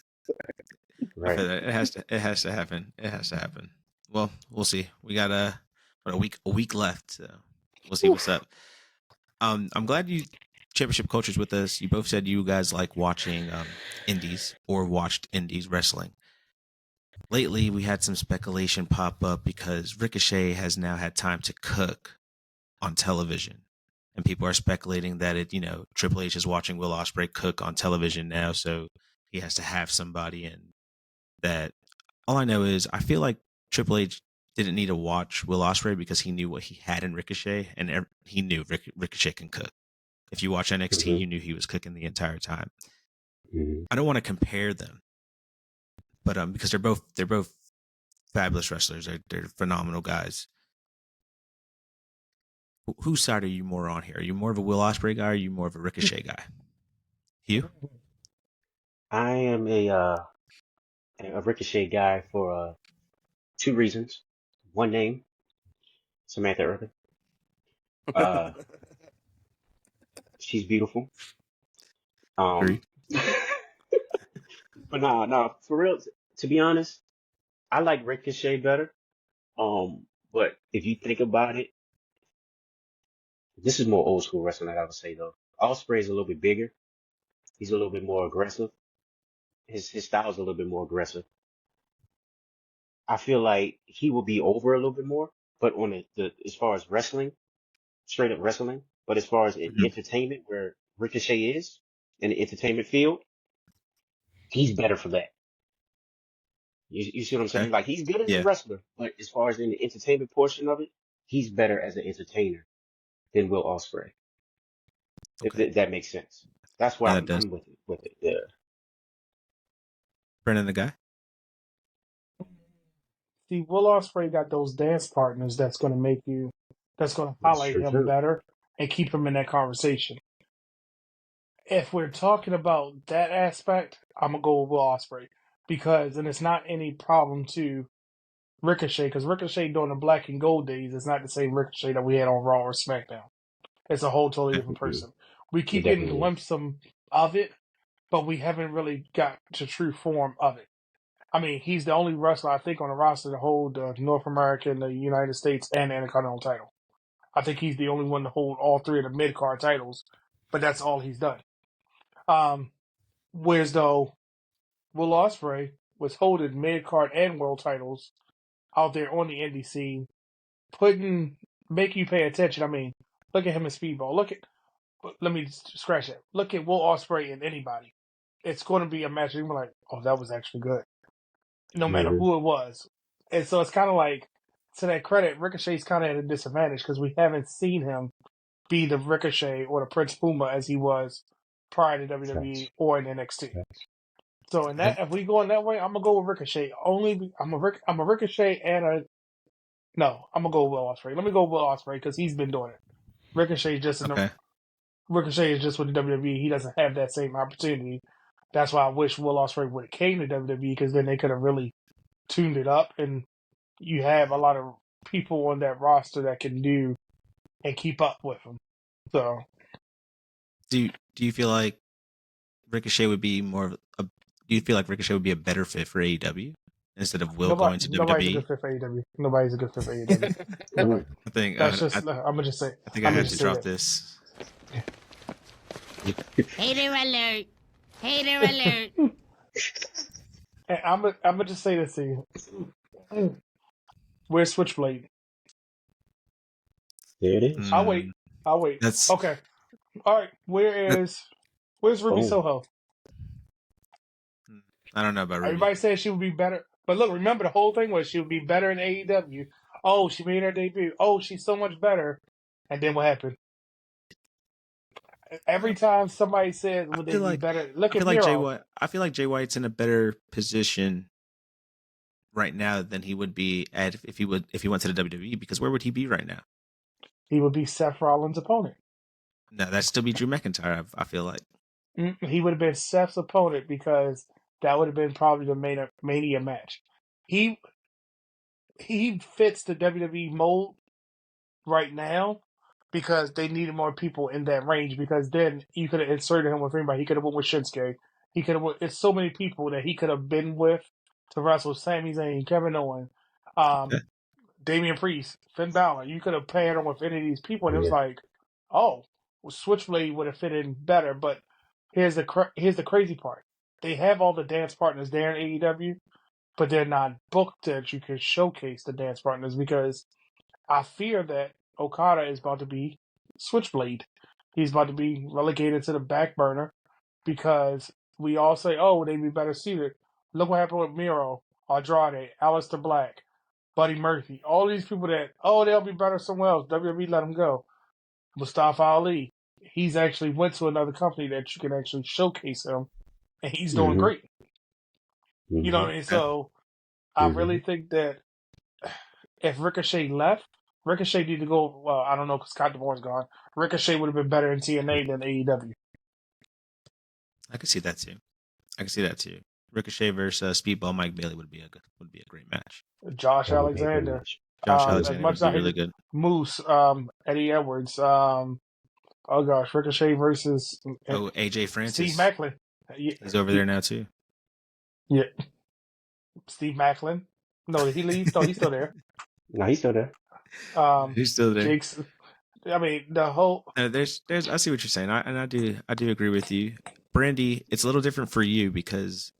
Right. It has to happen. It has to happen. Well, we'll see. We got a week left, so we'll see what's up. I'm glad you Championship Culture's with us. You both said you guys like watching indies or watched indies wrestling. Lately, we had some speculation pop up because Ricochet has now had time to cook on television. And people are speculating that Triple H is watching Will Osprey cook on television now, so he has to have somebody in that. All I know is I feel like Triple H didn't need to watch Will Osprey because he knew what he had in Ricochet, and he knew Ricochet can cook. If you watch NXT, you knew he was cooking the entire time. I don't want to compare them, but because they're both fabulous wrestlers. They're phenomenal guys. Whose side are you more on here? Are you more of a Will Osprey guy or are you more of a Ricochet guy? Hugh? I am a Ricochet guy for 2 reasons. One name, Samantha Irvin. She's beautiful. But no, for real. To be honest, I like Ricochet better. But if you think about it, this is more old school wrestling, I would say though. Osprey is a little bit bigger. He's a little bit more aggressive. His style is a little bit more aggressive. I feel like he will be over a little bit more, but on the as far as wrestling, straight up wrestling, but as far as entertainment, where Ricochet is in the entertainment field, he's better for that. You see what I'm saying? Okay. Like he's good as a Yeah. wrestler, but as far as in the entertainment portion of it, he's better as an entertainer than Will Osprey. Okay. If that makes sense. That's why Yeah, that does. I'm with it. With it. Yeah. Brennan the guy. See, Will Osprey got those dance partners that's going to That's highlight true him too. better and keep him in that conversation. If we're talking about that aspect, I'm going to go with Will Osprey because, and it's not any problem to Ricochet, because Ricochet during the black and gold days is not the same Ricochet that we had on Raw or SmackDown. It's a whole totally different Mhm. person. We It keep getting definitely is. glimpses of it, but we haven't really got to true form of it. I mean, he's the only wrestler I think on the roster to hold the North American, the United States, and the Intercontinental title. I think he's the only one to hold all three of the mid card titles, but that's all he's done. Whereas though Will Ospreay was holding mid card and world titles out there on the indie scene, make you pay attention. I mean, look at him in Speedball. Let me scratch that. Look at Will Ospreay and anybody. It's going to be a match. You're like, oh, that was actually good, no matter Hmm. who it was. And so it's kind of like, to that credit, Ricochet's kind of at a disadvantage because we haven't seen him be the Ricochet or the Prince Puma as he was prior to WWE Facts. or in NXT. Facts. So in that, if we go in that way, I'm gonna go with Ricochet. I'm a Ricochet and a no. I'm gonna go with Will Ospreay. Let me go with Will Ospreay because he's been doing it. Ricochet is just in the Okay. Ricochet is just with the WWE. He doesn't have that same opportunity. That's why I wish Will Ospreay would have came to WWE because then they could have really tuned it up, and you have a lot of people on that roster that can do and keep up with him. So Do you feel like Ricochet would be more of a? Do you feel like Ricochet would be a better fit for AEW instead of Will going to nobody's a WWE? good fit for AEW. Nobody's a good fit for AEW. Nobody. I think That's I, just. I'm gonna just say. I think I I'm gonna had to just say drop that. this. Hater alert. Hater alert. And I'm gonna just say this to you. Where's Switchblade? There it is. I'll wait. That's Okay. All right. Where's Ruby Boom. Soho? I don't know about Ruby. Everybody said she would be better, but look, remember the whole thing was she would be better in AEW. Oh, she made her debut. Oh, she's so much better. And then what happened? Every time somebody says would they be better, look at Miro. I feel like Jay White's in a better position right now than he would be at if he went to the WWE, because where would he be right now? He would be Seth Rollins' opponent. No, that'd still be Drew McIntyre. I feel like He would have been Seth's opponent because that would have been probably the Mania match. He fits the WWE mold right now because they needed more people in that range. Because then you could have inserted him with anybody. He could have went with Shinsuke. He could have. It's so many people that he could have been with to wrestle. Sami Zayn, Kevin Owens, Damian Priest, Finn Balor. You could have paired him with any of these people, and it was Yeah. like, oh, well, Switchblade would have fit in better. But here's the crazy part: they have all the dance partners there in AEW, but they're not booked that you can showcase the dance partners because I fear that Okada is about to be Switchblade. He's about to be relegated to the back burner because we all say, oh, they'd be better suited. Look what happened with Miro, Andrade, Aleister Black, Buddy Murphy. All these people that, oh, they'll be better somewhere else. WWE let them go. Mustafa Ali, he's actually went to another company that you can actually showcase him, and he's doing Mm-hmm. great. Mm-hmm. You know what I mean? So I really think that if Ricochet left, Ricochet need to go. Well, I don't know because Scott D'Amore's gone. Ricochet would have been better in TNA than AEW. I could see that too. Ricochet versus Speedball Mike Bailey would be a great match. Josh That would be a good Alexander. match. Josh As Alexander much would as I be really hate good. Moose, Eddie Edwards. Oh gosh, Ricochet versus Oh, AJ Francis. Steve Macklin. He's over there now too. Yeah, Steve Macklin. No, did he leave? No, he's still there. No, he's still there. Who's still there? Jake's. I mean, the whole. No, there's. I see what you're saying, I do agree with you, Brandy. It's a little different for you because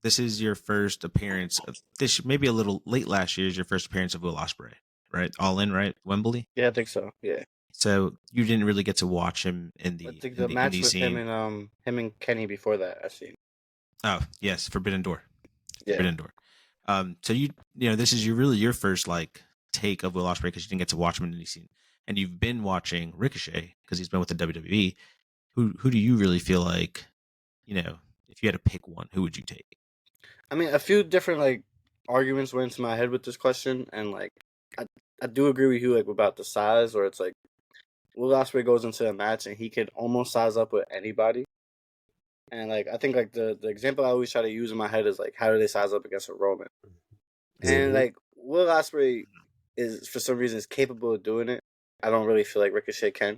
this is your first appearance of this. Maybe a little late last year is your first appearance of Will Osprey, right? All in, right? Wembley. Yeah, I think so. Yeah. So you didn't really get to watch him in I the think in the the match indie with scene. him and Kenny before that I've seen. Oh yes, Forbidden Door. Yeah. Forbidden Door. So you know this is your first like take of Will Ospreay because you didn't get to watch him in the scene, and you've been watching Ricochet because he's been with the WWE. Who do you really feel like, you know, if you had to pick one, who would you take? I mean, a few different like arguments went into my head with this question, and like I do agree with you like about the size, where it's like Will Ospreay goes into a match and he can almost size up with anybody. And like I think like the example I always try to use in my head is like how do they size up against a Roman? And like Will Ospreay is for some reason is capable of doing it. I don't really feel like Ricochet can.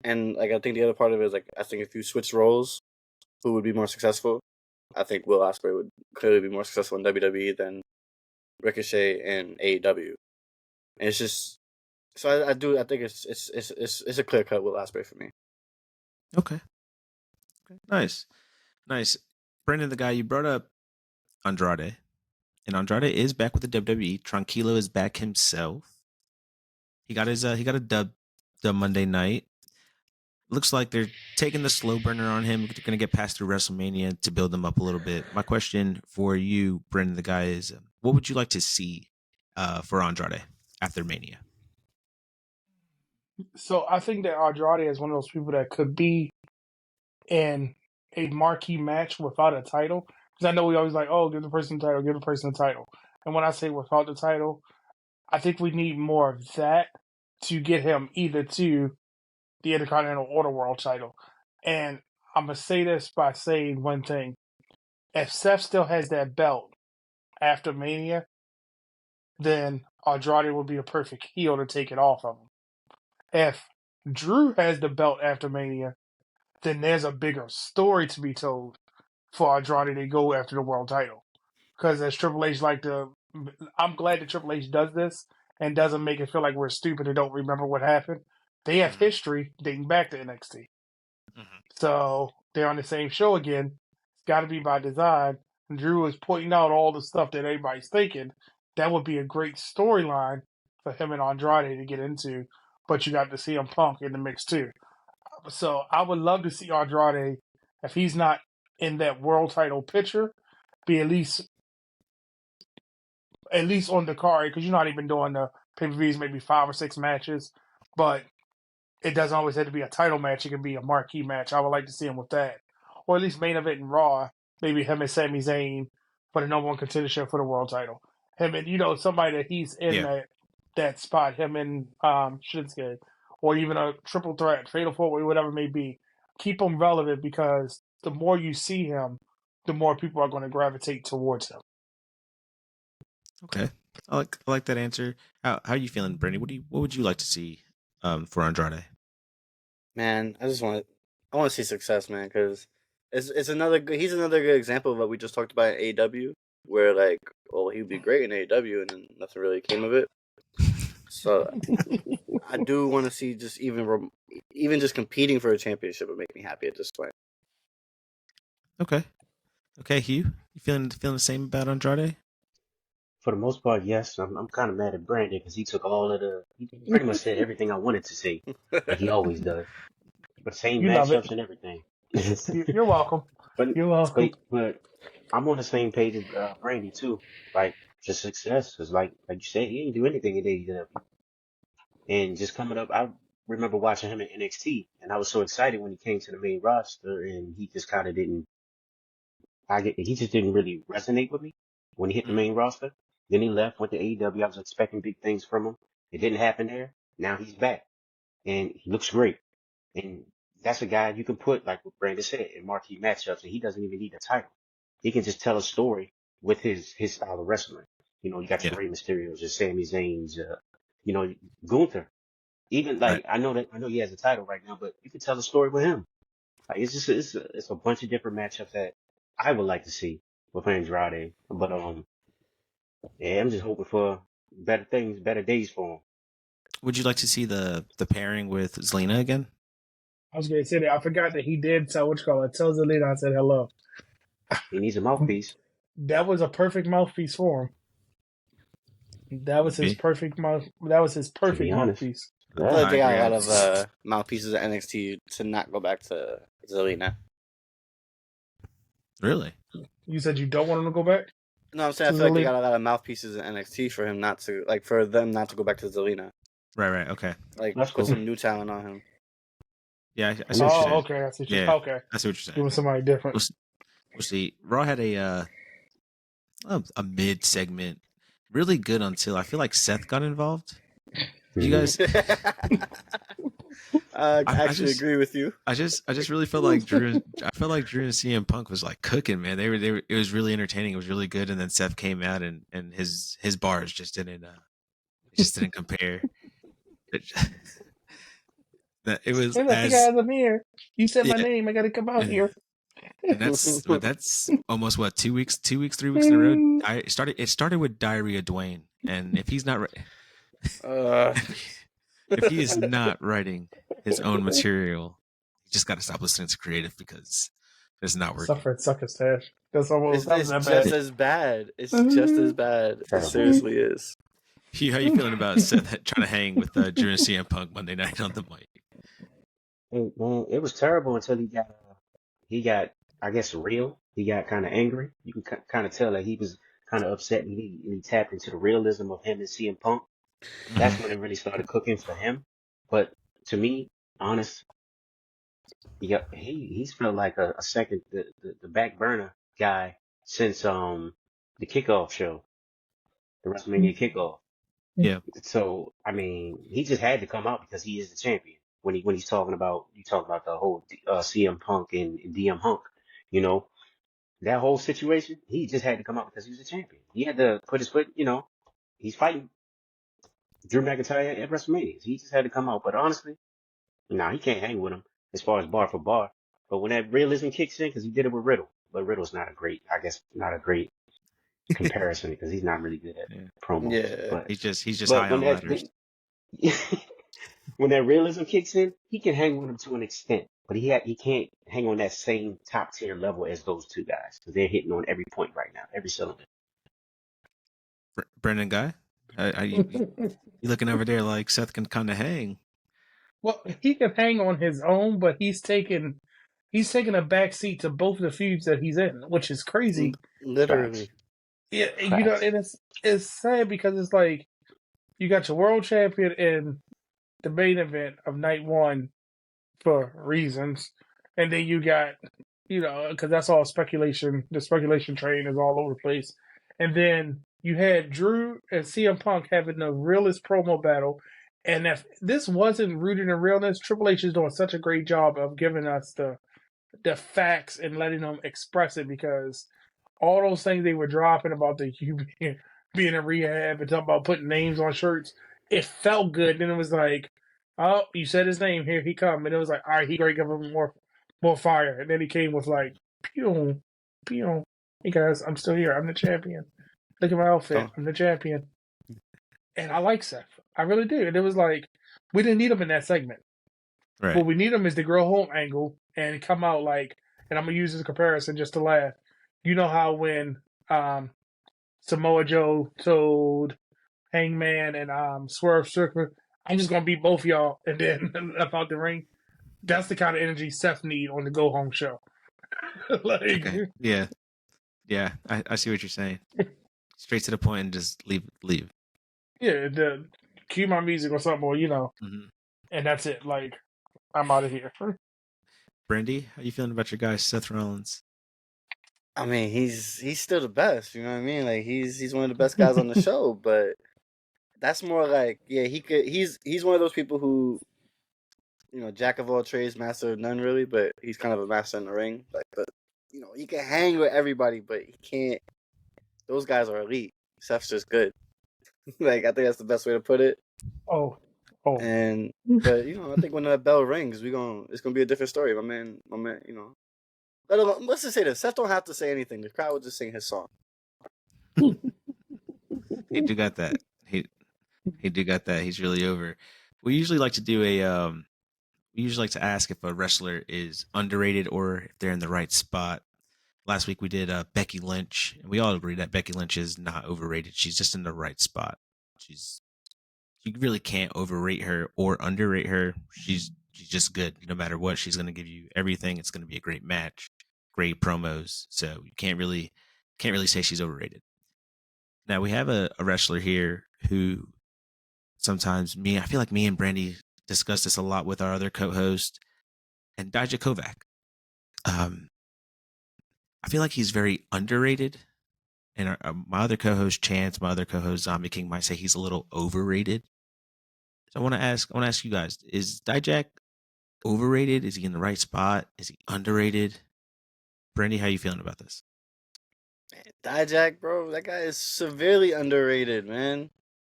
And like I think the other part of it is like I think if you switch roles, who would be more successful? I think Will Ospreay would clearly be more successful in WWE than Ricochet in AEW. And it's just so I think it's a clear cut Will Ospreay for me. Okay. Nice. Brendan, the guy you brought up, Andrade, and Andrade is back with the WWE. Tranquilo is back himself. He got a dub Monday night. Looks like they're taking the slow burner on him. They're going to get past through WrestleMania to build him up a little bit. My question for you, Brendan, the guy, is what would you like to see for Andrade after Mania? So I think that Andrade is one of those people that could be in a marquee match without a title. Because I know we always like, oh, give the person the title, give the person the title. And when I say without the title, I think we need more of that to get him either to the Intercontinental or the World title. And I'm going to say this by saying one thing. If Seth still has that belt after Mania, then Andrade will be a perfect heel to take it off of him. If Drew has the belt after Mania, then there's a bigger story to be told for Andrade to go after the world title. Because as Triple H I'm glad that Triple H does this and doesn't make it feel like we're stupid and don't remember what happened. They have history dating back to NXT. So they're on the same show again. It's got to be by design. Drew is pointing out all the stuff that everybody's thinking. That would be a great storyline for him and Andrade to get into. But you got to see him Punk in the mix too. So I would love to see Andrade, if he's not in that world title picture, be at least on the card, because you're not even doing the pay-per-views, maybe 5 or 6 matches. But it doesn't always have to be a title match. It can be a marquee match. I would like to see him with that. Or at least main event in Raw. Maybe him and Sami Zayn for the number one contendership for the world title. Him and, somebody that he's in that spot. Him and Shinsuke. Or even a triple threat, fatal four-way, whatever it may be. Keep him relevant, because the more you see him, the more people are going to gravitate towards him. Okay. I like that answer. How are you feeling, Brandy? What would you like to see for Andrade? Man, I want to see success, man, because he's another good example of what we just talked about in AEW, where like, well, he'd be great in AEW, and then nothing really came of it. So I do want to see just even just competing for a championship would make me happy at this point. Okay, Hugh, you feeling the same about Andrade? For the most part, yes. I'm kind of mad at Brandy because he took he pretty much said everything I wanted to say, like he always does. But same You love it. matchups and everything. You're welcome. But You're welcome. but I'm on the same page as Brandy too. Like just success, cause like you said, he didn't do anything in AEW, and just coming up, I remember watching him in NXT, and I was so excited when he came to the main roster, and he just kind of didn't. He just didn't really resonate with me when he hit the main roster. Then he left, went to AEW. I was expecting big things from him. It didn't happen there. Now he's back, and he looks great. And that's a guy you can put, like what Brandon said, in marquee matchups, and he doesn't even need a title. He can just tell a story with his style of wrestling. You got your Rey Mysterios, your Sami Zayn's, Gunther. Even like I know he has a title right now, but you can tell a story with him. Like it's a bunch of different matchups that I would like to see with Andrade. But Yeah, I'm just hoping for better things, better days for him. Would you like to see the pairing with Zelina again? I was going to say that. I forgot that he did tell tell Zelina I said hello. He needs a mouthpiece. That was a perfect mouthpiece for him. That was his Be. perfect mouth. That was his To be perfect honest, mouthpiece. I yeah. feel like I they got agree. a lot of mouthpieces at NXT to not go back to Zelina. Really? You said you don't want him to go back? No, I'm saying I To feel like they Zelina? got a lot of mouthpieces in NXT for him not to for them not to go back to Zelina. Right. Okay. Like That's put cool. some new talent on him. Yeah, I see what you're Oh, saying. okay. I see. Yeah, Okay. I see what you're saying. Give him somebody different. We'll see. Raw had a mid segment, really good until I feel like Seth got involved. You guys, I I actually just agree with you. I just really felt like Drew. I felt like Drew and CM Punk was like cooking, man. They were. It was really entertaining. It was really good. And then Seth came out and his bars just didn't compare. It, it was And I think I as have him here. You said my yeah, name. I got to come out here. and that's almost what 2 weeks, 3 weeks in a row. It started with Diarrhea Dwayne, and if he's not if he is not writing his own material, you just got to stop listening to creative because it's not working. Suffer and suck his stash. That's almost It's that just bad. as bad. It's just as bad. It Terrible. seriously is. Hugh, how you feeling about Seth trying to hang with Drew and CM Punk Monday night on the mic? Man, it was terrible until he got, I guess, real. He got kind of angry. You can kind of tell that he was kind of upset, and he tapped into the realism of him and CM Punk. That's when it really started cooking for him. But to me, honest, he's felt like a second the back burner guy since the kickoff show, the WrestleMania kickoff. Yeah. So I mean, he just had to come out because he is the champion. When he's talking about the whole CM Punk and DM Hunk, you know that whole situation. He just had to come out because he was the champion. He had to put his foot. He's fighting Drew McIntyre at WrestleMania. He just had to come out. But honestly, he can't hang with him as far as bar for bar. But when that realism kicks in, because he did it with Riddle, but Riddle's not a great comparison because he's not really good at Yeah. promos. Yeah. But He's just but high when on ladders. when that realism kicks in, he can hang with him to an extent, but he can't hang on that same top tier level as those two guys because they're hitting on every point right now, every cylinder. Brendan Guy, you looking over there like Seth can kind of hang? Well, he can hang on his own, but he's taking a back seat to both the feuds that he's in, which is crazy. Literally. Yeah, Facts. and it's sad because it's like you got your world champion in the main event of night one for reasons, and then you got because that's all speculation. The speculation train is all over the place, and then you had Drew and CM Punk having the realest promo battle. And if this wasn't rooted in realness, Triple H is doing such a great job of giving us the facts and letting them express it because all those things they were dropping about the being in rehab and talking about putting names on shirts, it felt good. Then it was like, oh, you said his name, here he come, and it was like, all right, he great, give him more fire. And then he came with like, pew, pew. Hey guys, I'm still here. I'm the champion. Look at my outfit. Oh. I'm the champion. And I like Seth. I really do. And it was like, we didn't need him in that segment. Right. What we need him is the girl home angle and come out like, and I'm going to use this comparison just to laugh. You know how when Samoa Joe told Hangman and Swerve Strickland, I'm just going to beat both y'all and then left out the ring? That's the kind of energy Seth need on the Go Home show. Like, Okay. Yeah. I see what you're saying. Straight to the point and just leave. yeah, the cue my music or something, or Mm-hmm. and that's it. Like, I'm out of here. Brandy, how you feeling about your guy Seth Rollins? I mean, he's still the best. You know what I mean? Like he's one of the best guys on the show. But that's more like he's one of those people who, jack of all trades, master of none, really. But he's kind of a master in the ring. Like, but he can hang with everybody, but he can't. Those guys are elite. Seth's just good. Like I think that's the best way to put it. Oh. But I think when that bell rings, it's gonna be a different story. My man, let's just say this: Seth don't have to say anything. The crowd will just sing his song. He do got that. He do got that. He's really over. We usually like to do a we usually like to ask if a wrestler is underrated or if they're in the right spot. Last week we did Becky Lynch, and we all agree that Becky Lynch is not overrated. She's just in the right spot. You really can't overrate her or underrate her. She's just good. No matter what, she's going to give you everything. It's going to be a great match, great promos. So you can't really say she's overrated. Now we have a wrestler here who sometimes I feel like me and Brandy discuss this a lot with our other co-host, and Dijakovic. I feel like he's very underrated, and my other co-host Chance, my other co-host Zombie King might say he's a little overrated. So I want to ask you guys: is Dijak overrated? Is he in the right spot? Is he underrated? Brandy, how you feeling about this? Dijak, bro, that guy is severely underrated, man.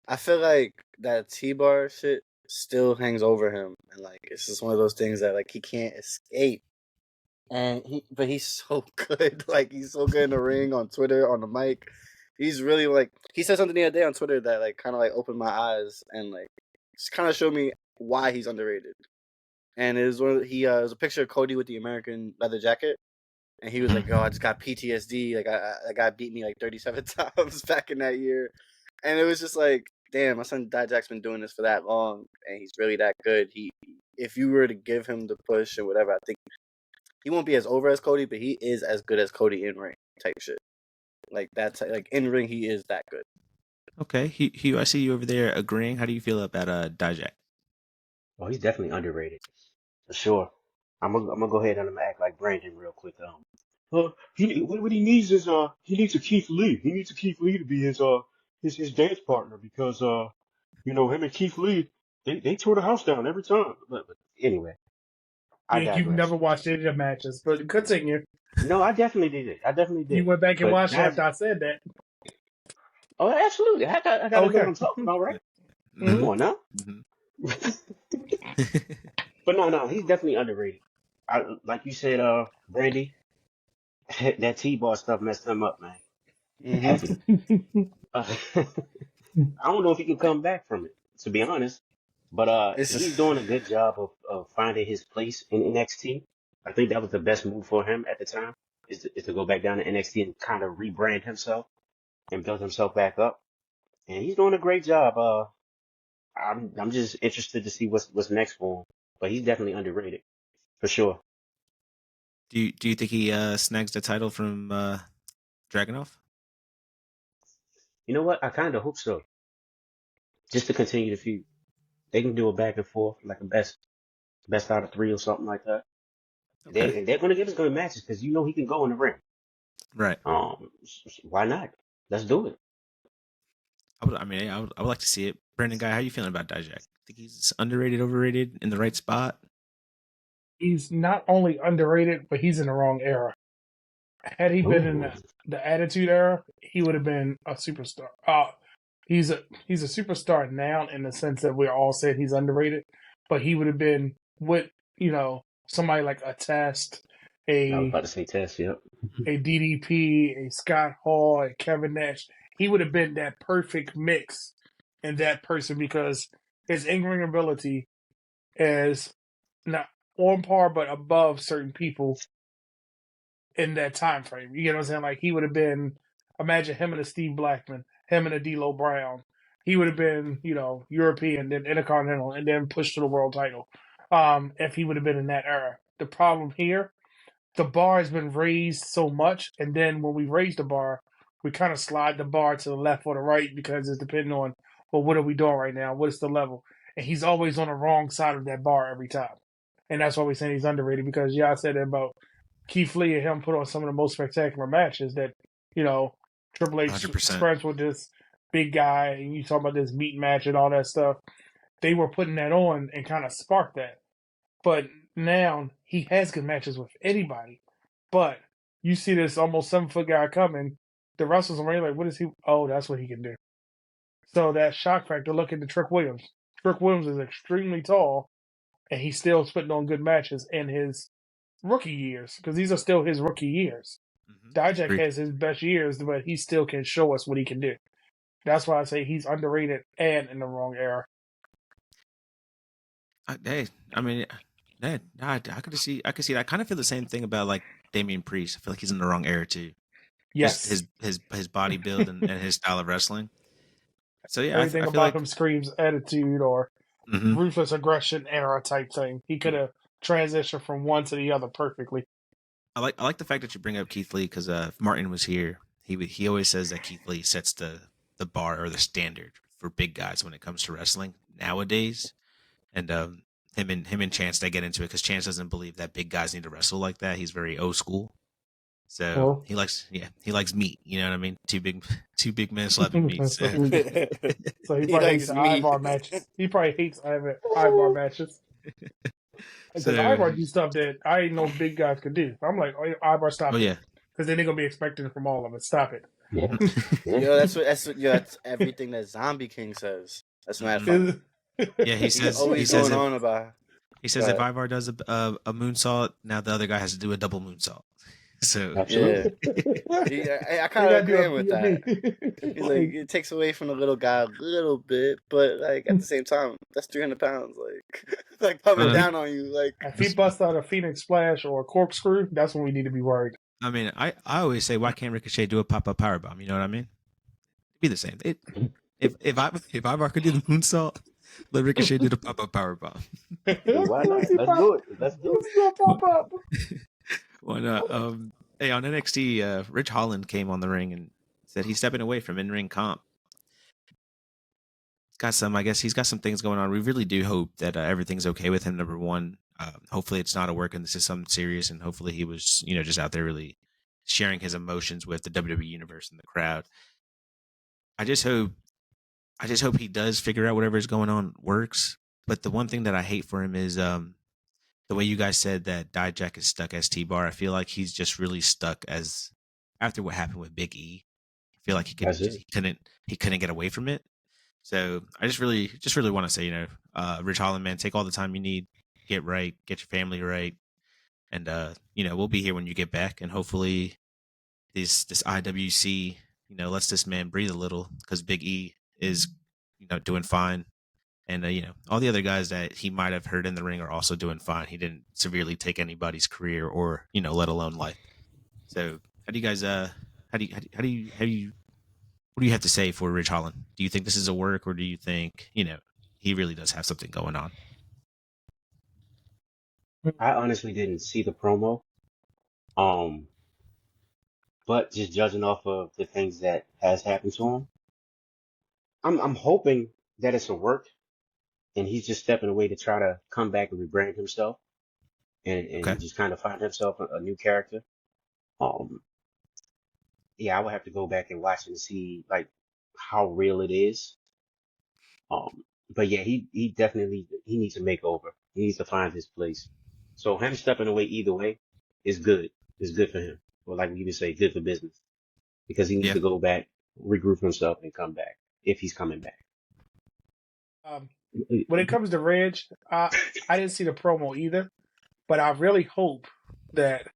I feel like that T-bar shit still hangs over him, and like it's just one of those things that like he can't escape. And he's so good. Like he's so good in the ring, on Twitter, on the mic. He's really like he said something the other day on Twitter that like kind of like opened my eyes and like just kind of showed me why he's underrated. And it was it was a picture of Cody with the American leather jacket, and he was like, "Oh, I just got PTSD. Like that guy beat me like 37 times back in that year," and it was just like, damn, my son Dijak's been doing this for that long, and he's really that good. If you were to give him the push or whatever, I think he won't be as over as Cody, but he is as good as Cody in ring type shit. Like that's like in ring, he is that good. Okay, Hugh, I see you over there agreeing. How do you feel about Dijak? Well, he's definitely underrated for sure. I'm gonna go ahead and I'm gonna act like Brandon real quick. What he needs is he needs a Keith Lee. He needs a Keith Lee to be his dance partner because him and Keith Lee they tore the house down every time. But anyway, I Yeah, you've digress. never watched any of the matches, but continue. No, I definitely did it. I definitely did. You went back and But watched it that's after I said that. oh, absolutely. I gotta know what Okay. I'm talking about, right? Mhm. Come on now. But no, he's definitely underrated. Like you said, Brandy, that T-bar stuff messed him up, man. Heavy. I don't know if he can come back from it, to be honest. But It's he's just, doing a good job of finding his place in NXT. I think that was the best move for him at the time, is to go back down to NXT and kind of rebrand himself and build himself back up. And he's doing a great job. I'm just interested to see what's next for him. But he's definitely underrated, for sure. Do you think he snags the title from Dragunov? You know what? I kind of hope so. Just to continue the feud. They can do a back and forth, like a best out of 3 or something like that. Okay, They're going to give us good matches because he can go in the ring. right. Why not? Let's do it. I would like to see it. Brandon, guy, how you feeling about Dijak? Think he's underrated, overrated, in the right spot? He's not only underrated, but he's in the wrong era. Had he been in Ooh. the Attitude Era, he would have been a superstar. He's a superstar now in the sense that we're all saying he's underrated, but he would have been with somebody like a Test, I was a about to say Test, yep. a DDP, a Scott Hall, a Kevin Nash. He would have been that perfect mix in that person because his in-ring ability is not on par but above certain people in that time frame. You get what I'm saying? Like he would have been, imagine him and a Steve Blackman, him and a D'Lo Brown. He would have been, European, then Intercontinental, and then pushed to the world title. If he would have been in that era. The problem here, the bar has been raised so much, and then when we raise the bar, we kind of slide the bar to the left or the right because it's depending on, well, what are we doing right now? What is the level? And he's always on the wrong side of that bar every time. And that's why we're saying he's underrated because y'all said it about Keith Lee and him put on some of the most spectacular matches that, Triple H 100%. spreads with this big guy, and you talk about this meat match and all that stuff. They were putting that on and kind of sparked that. But now he has good matches with anybody. But you see this almost 7-foot guy coming, the wrestlers are like, what is he? Oh, that's what he can do. So that shock factor, look at the Trick Williams. Trick Williams is extremely tall, and he's still putting on good matches in his rookie years, because these are still his rookie years. Dijak has his best years, but he still can show us what he can do. That's why I say he's underrated and in the wrong era. Hey, I mean, I could see. I could see. I kind of feel the same thing about like Damian Priest. I feel like he's in the wrong era too. Just Yes. his body build and his style of wrestling. So yeah, Everything I feel about like him screams attitude or ruthless aggression era type thing. He could have transitioned from one to the other perfectly. I like the fact that you bring up Keith Lee because if Martin was here, he always says that Keith Lee sets the bar or the standard for big guys when it comes to wrestling nowadays. And him and Chance, they get into it because Chance doesn't believe that big guys need to wrestle like that. He's very old school. So Well, he likes meat. You know what I mean? Two big men slapping meat. so So, he He probably hates likes the meat. Ivar matches. He probably hates Ivar matches. Because so Ivar do stuff that I didn't know big guys could do. I'm like, oh, Ivar, stop oh it. yeah. Because then they're going to be expecting it from all of it. Stop it. Yeah. Yo, that's everything that Zombie King says. That's mad funny. Yeah, he He's says always he says going if, on about. he says Go if ahead. Ivar does a moonsault, now the other guy has to do a double moonsault. So Absolutely. I kind of agree with that. He's like, it takes away from the little guy a little bit, but like at the same time, that's 300 pounds, like coming down on you, like. If he busts out a Phoenix Splash or a corkscrew, that's when we need to be worried. I mean, I always say, why can't Ricochet do a pop-up powerbomb? You know what I mean? It'd be the same. If Ivar could do the moonsault, let Ricochet do the pop-up powerbomb. Why not? Let's do it. Let's do Let's it. go pop up. Why not? Hey, on NXT, Rich Holland came on the ring and said he's stepping away from in-ring comp. I guess he's got some things going on. We really do hope that everything's okay with him. Number one, hopefully it's not a work and this is something serious, and hopefully he was, just out there really sharing his emotions with the WWE universe and the crowd. I just hope he does figure out whatever is going on works. But the one thing that I hate for him is the way you guys said that Dijak is stuck as T-Bar. I feel like he's just really stuck as after what happened with Big E. I feel like he couldn't get away from it. So I just really want to say, Rich Holland, man, take all the time you need, get right, get your family right, and we'll be here when you get back, and hopefully this IWC, lets this man breathe a little because Big E is, doing fine, and all the other guys that he might have hurt in the ring are also doing fine. He didn't severely take anybody's career or let alone life. So how do you guys how do you what do you have to say for Rich Holland? Do you think this is a work, or do you think, he really does have something going on? I honestly didn't see the promo. But just judging off of the things that has happened to him, I'm hoping that it's a work and he's just stepping away to try to come back and rebrand himself and Okay. just kind of find himself a new character. Yeah, I would have to go back and watch and see like how real it is. But yeah, he definitely he needs a makeover. He needs to find his place. So him stepping away either way is good. It's good for him. Or like we would say, good for business. Because he needs Yeah. to go back, regroup himself, and come back if he's coming back. When it comes to Reg, I didn't see the promo either, but I really hope that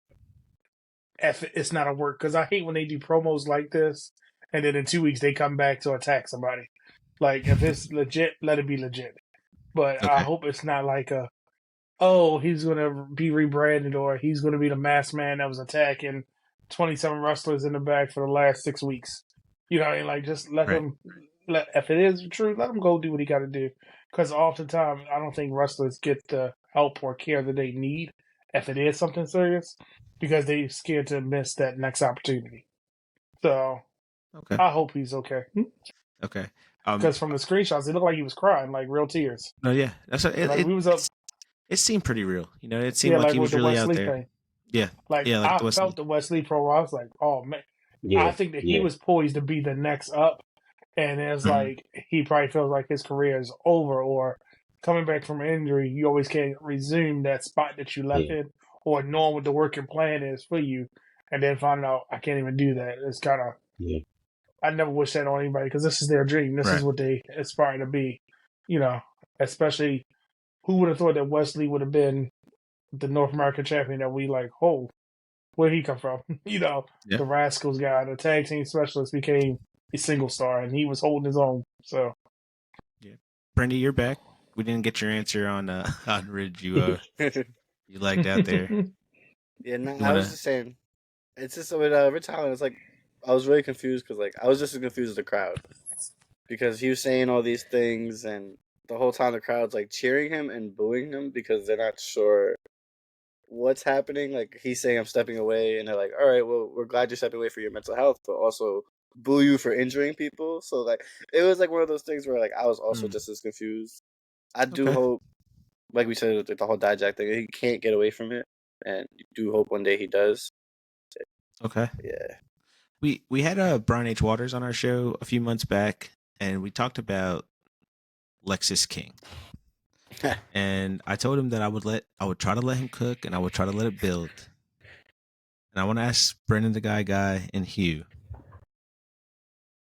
if it's not a work, because I hate when they do promos like this and then in 2 weeks they come back to attack somebody. Like if it's legit, let it be legit. But I Okay. hope it's not like he's gonna be rebranded or he's gonna be the masked man that was attacking 27 wrestlers in the back for the last 6 weeks. You know what I mean? Like just let Right. him. If it is true, let him go do what he got to do. Because oftentimes I don't think wrestlers get the help or care that they need if it is something serious, because they're scared to miss that next opportunity. So Okay. I hope he's okay. Okay. Because from the screenshots, it looked like he was crying, like real tears. No, yeah, that's Like we was up. it seemed pretty real. It seemed like like he with was the really Wes out Lee there. thing. Yeah. Like Yeah, like I the Wes felt Lee. the Wes Lee promo. I was like, oh man. Yeah, I think that he was poised to be the next up, and it's Mhm. like he probably feels like his career is over, or coming back from injury, you always can't resume that spot that you left in, or knowing what the working plan is for you, and then finding out I can't even do that. It's kind of I never wish that on anybody because this is their dream. This Right. is what they aspire to be, Especially, who would have thought that Wesley would have been the North American champion that we like? Oh, where'd he come from? Yeah. The Rascals guy, the tag team specialist became a single star, and he was holding his own. So, Yeah, Brandy, you're back. We didn't get your answer on Ridge. You lagged out there. Yeah, no, You I was wanna? just saying. It's just with Rich Holland. It's like I was really confused because like I was just as confused as the crowd because he was saying all these things and the whole time the crowd's like cheering him and booing him because they're not sure what's happening. Like he's saying I'm stepping away, and they're like, "All right, well, we're glad you're stepping away for your mental health, but also boo you for injuring people." So like it was like one of those things where like I was also just as confused. I do Okay. hope, like we said with the whole Dijak thing, he can't get away from it, and you do hope one day he does. Okay. Yeah. We had Brian H. Waters on our show a few months back, and we talked about Lexus King. And I told him that I would try to let him cook, and I would try to let it build. And I want to ask Brendan the Guy and Hugh,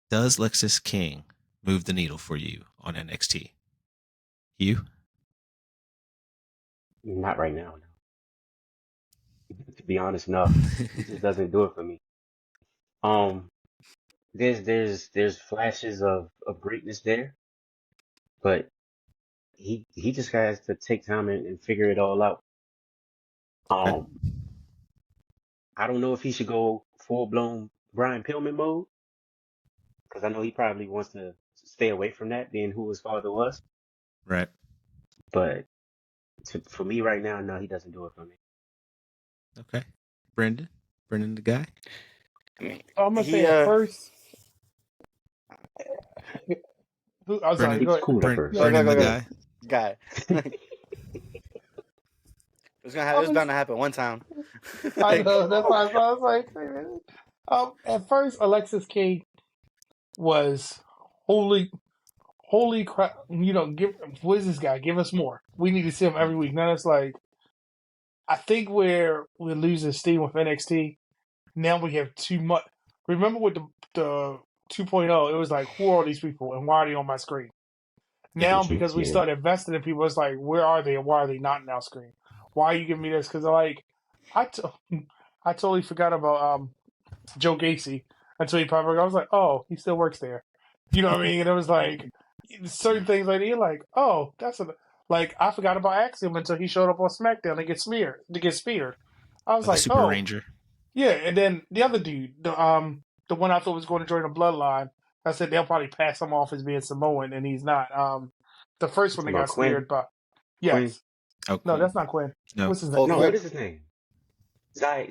does Lexus King move the needle for you on NXT? Hugh? Not right now. No. To be honest, no. He just doesn't do it for me. There's flashes of greatness there, but he just has to take time and figure it all out. Okay. I don't know if he should go full blown Brian Pillman mode because I know he probably wants to stay away from that, being who his father was. Right. But for me right now, no, he doesn't do it for me. Okay. Brendan the Guy? I mean, I'm gonna say at first. I'm sorry. Brendan, Go ahead. Cool at first. Brendan the go. Guy? Guy. It was bound to happen one time. I know. That's why I was like, at first, Alexis King was holy crap. What is this guy? Give us more. We need to see him every week. Now it's like, I think where we're losing steam with NXT. Now we have too much. Remember with the 2.0, it was like, who are all these people and why are they on my screen? Now, because we started investing in people, it's like, where are they and why are they not on our screen? Why are you giving me this? Because like, I totally forgot about Joe Gacy until he popped up. I was like, oh, he still works there. You know what I mean? And it was like certain things like you're like, oh, like I forgot about Axiom until he showed up on SmackDown to get speared. I was The like, Super Ranger. yeah. And then the other dude, the one I thought was going to join the Bloodline, I said they'll probably pass him off as being Samoan, and he's not. The first one that got Quinn? speared by, yes. Oh, No, that's not Quinn. No. What's his name? No, what is his name? Zai,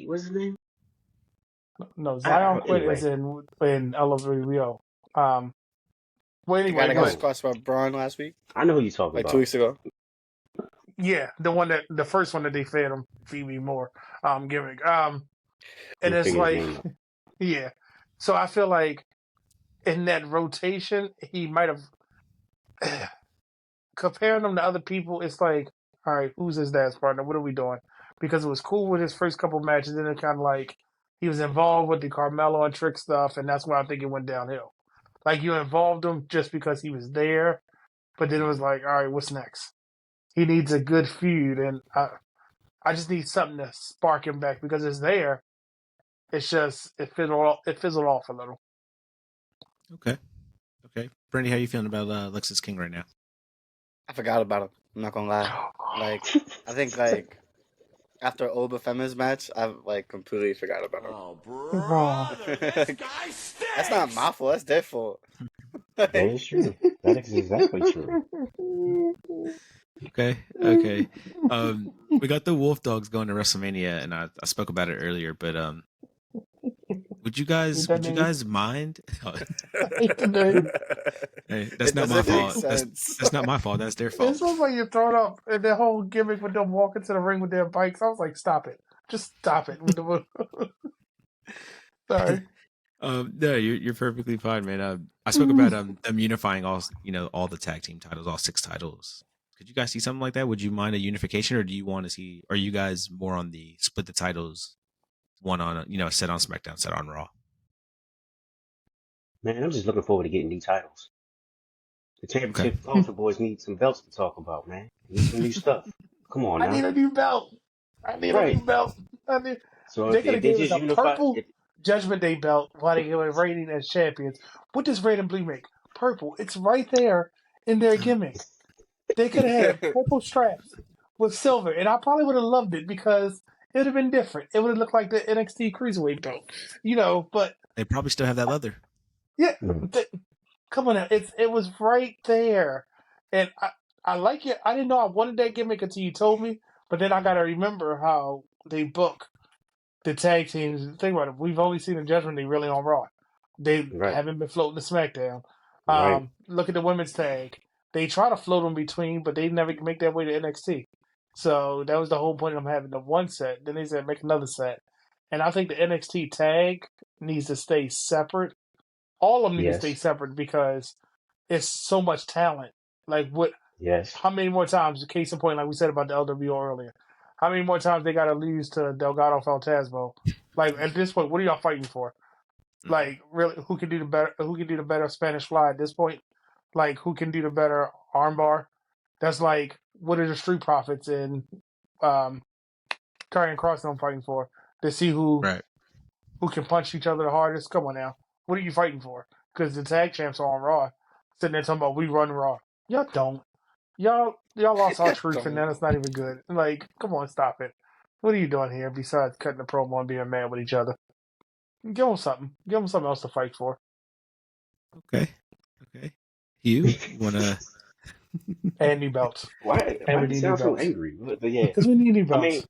what's his name? No, Zion Quinn anyway. is in LWO. Well, The anyway, guy that got but squashed by Braun last week, I know who you're talking like about. 2 weeks ago. yeah, the first one that they fed him, Feed Me More, gimmick. And Couldn't it's figure his like, name out. yeah. So I feel like in that rotation, he might have comparing them to other people. It's like, all right, who's his dad's partner? What are we doing? Because it was cool with his first couple matches, then it kind of like he was involved with the Carmelo and Trick stuff, and that's why I think it went downhill. Like you involved him just because he was there, but then it was like, all right, what's next? He needs a good feud, and I just need something to spark him back because it's there. It's just it fizzled off a little. Okay. Brandy, how you feeling about Lexus King right now? I forgot about him. I'm not gonna lie. Like I think like after Oba Femi's match, I've like completely forgot about him. Oh, brother, this guy stinks. That's not my fault. That's their fault. That is true. That is exactly true. Okay. We got the Wolf Dogs going to WrestleMania, and I spoke about it earlier, but would you guys mind? Hey, that's not my fault. That's not my fault. That's their fault. It sounds like you're throwing up and their whole gimmick with them walking to the ring with their bikes. I was like, stop it. Just stop it. Sorry. No, you're perfectly fine, man. I spoke about them unifying all the tag team titles, all 6 titles. Could you guys see something like that? Would you mind a unification, or do you want to see? Are you guys more on the split the titles, one on set on SmackDown, set on Raw? Man, I'm just looking forward to getting new titles. The championship Culture Boys need some belts to talk about, man. Need some new stuff. Come on now. I need a new belt. I need a new belt. So if they just unify, Judgment Day belt while they were reigning as champions. What does red and blue make? Purple. It's right there in their gimmick. They could have had purple straps with silver, and I probably would have loved it because it would have been different. It would have looked like the NXT Cruiserweight belt, but They probably still have that leather. yeah, come on now. It was right there. And I like it. I didn't know I wanted that gimmick until you told me, but then I got to remember how they book the tag teams. Think about it. We've only seen the Judgment Day really on Raw. They haven't been floating to SmackDown. Look at the women's tag. They try to float them between, but they never make their way to NXT. So that was the whole point of them having the one set. Then they said make another set. And I think the NXT tag needs to stay separate. All of them need to stay separate because it's so much talent. Like what? Yes. How many more times? Case in point, like we said about the LWO earlier. How many more times they got to lose to Delgado Fantasmo? Like at this point, what are y'all fighting for? Like really, who can do the better? Who can do the better Spanish Fly at this point? Like who can do the better armbar? That's like what are the Street Profits and Karrion Kross I'm fighting for to see who can punch each other the hardest. Come on now, what are you fighting for? Because the tag champs are on Raw, sitting there talking about we run Raw. Y'all don't. Y'all lost our truth, and then it's not even good. Like, come on, stop it. What are you doing here besides cutting the promo and being mad with each other? Give them something. Give them something else to fight for. Okay. Hugh, you wanna? And new belts. Why do you sound so angry? But yeah, because we need new belts. I mean,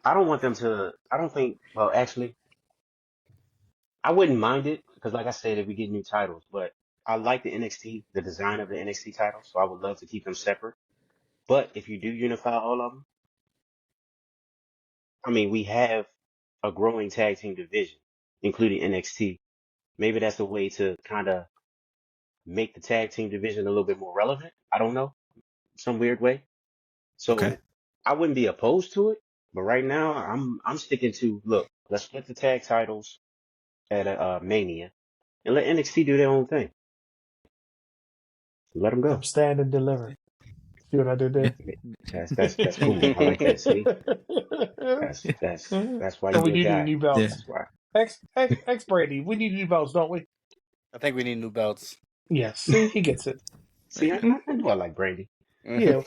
I don't want them to. I don't think. Well, actually, I wouldn't mind it because, like I said, if we get new titles, but I like the NXT, the design of the NXT titles, so I would love to keep them separate. But if you do unify all of them, I mean, we have a growing tag team division, including NXT. Maybe that's a way to kind of make the tag team division a little bit more relevant. I don't know, some weird way. So I wouldn't be opposed to it, but right now I'm sticking to look. Let's split the tag titles at a Mania and let NXT do their own thing. Let them go. I'm stand and deliver. See what I did there? That's cool. I like that. See, that's why so we you need new belts. That's why. Ex Brandy, we need new belts, don't we? I think we need new belts. Yes, see, he gets it. See, I know I like Brandy. Yeah,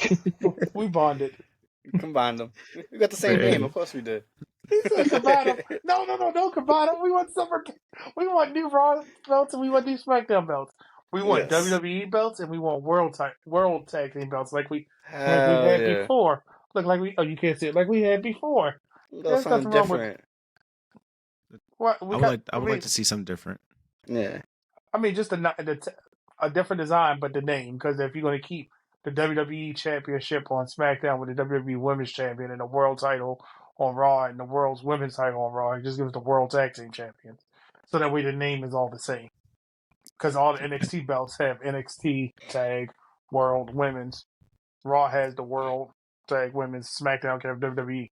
we bonded. Combined them. We got the same name. Of course we did. He said combine them. No, don't combine them. We want separate. We want new Raw belts and we want new SmackDown belts. We want WWE belts and we want World Tag Team belts like we had before. Look like you can't see it like we had before. There's something different. I would like to see something different. Yeah. I mean, just a different design, but the name. Because if you're going to keep the WWE Championship on SmackDown with the WWE Women's Champion and the World Title on Raw and the World's Women's Title on Raw, just give us the World Tag Team Champions. So that way the name is all the same. Because all the NXT belts have NXT Tag, World, Women's. Raw has the World Tag, Women's. SmackDown can have WWE.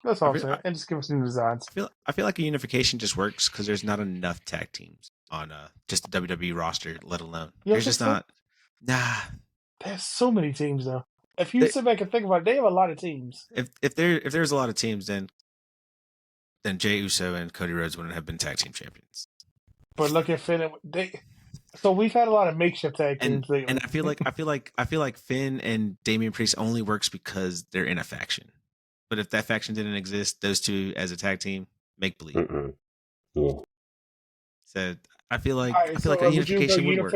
That's all I'm saying. And just give us new designs. I feel like a unification just works because there's not enough tag teams on just the WWE roster, let alone. There's just not. Nah. There's so many teams though. If you sit back and think about it, they have a lot of teams. If there's a lot of teams, then Jey Uso and Cody Rhodes wouldn't have been tag team champions. But look at Finn. So we've had a lot of makeshift tag teams lately. And I feel like Finn and Damian Priest only works because they're in a faction. But if that faction didn't exist, those two as a tag team make believe. Yeah. So I feel like a unification would work.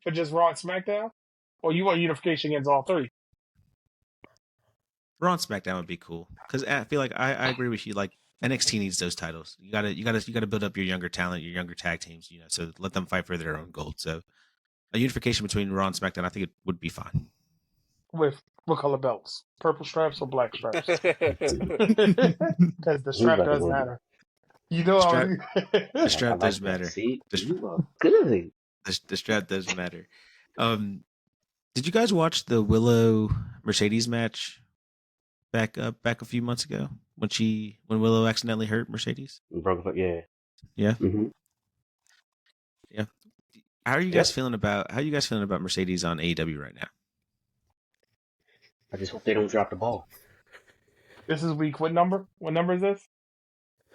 For just Raw and SmackDown, or you want unification against all three? Raw and SmackDown would be cool because I feel like I agree with you. Like NXT needs those titles. You gotta build up your younger talent, your younger tag teams. So let them fight for their own gold. So a unification between Raw and SmackDown, I think it would be fine. With what color belts? Purple stripes or black stripes? Because the strap does matter. You know, the strap does matter. See, you are good. The strap does matter. Did you guys watch the Willow Mercedes match back a few months ago when Willow accidentally hurt Mercedes? Broke up, yeah. Yeah. Mm-hmm. Yeah. How are you guys feeling about Mercedes on AEW right now? I just hope they don't drop the ball. This is week. What number? What number is this?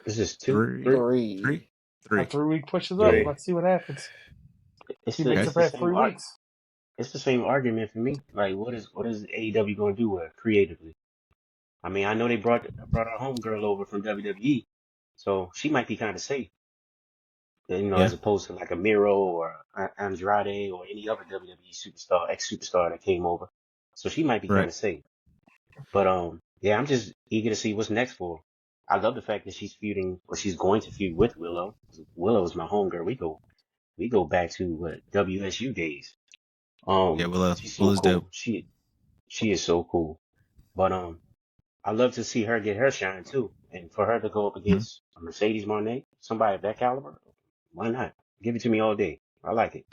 This is two, Three. three. A 3-week pushes Yeah. up. Let's see what happens. It's He the, makes it's it the past same 3 weeks. it's the same argument for me. Like, what is AEW going to do with her creatively? I mean, I know they brought our homegirl over from WWE, so she might be kind of safe, you know, Yeah. as opposed to like a Miro or Andrade or any other WWE superstar, ex-superstar that came over. So she might be kind Right. of safe. But yeah, I'm just eager to see what's next for her. I love the fact that she's feuding, or she's going to feud with Willow. Willow is my homegirl. We go back to WSU days. Yeah, She's so Willow's dope. cool. She is so cool. But I love to see her get her shine too, and for her to go up against a Mercedes Moné, somebody of that caliber. Why not? Give it to me all day. I like it.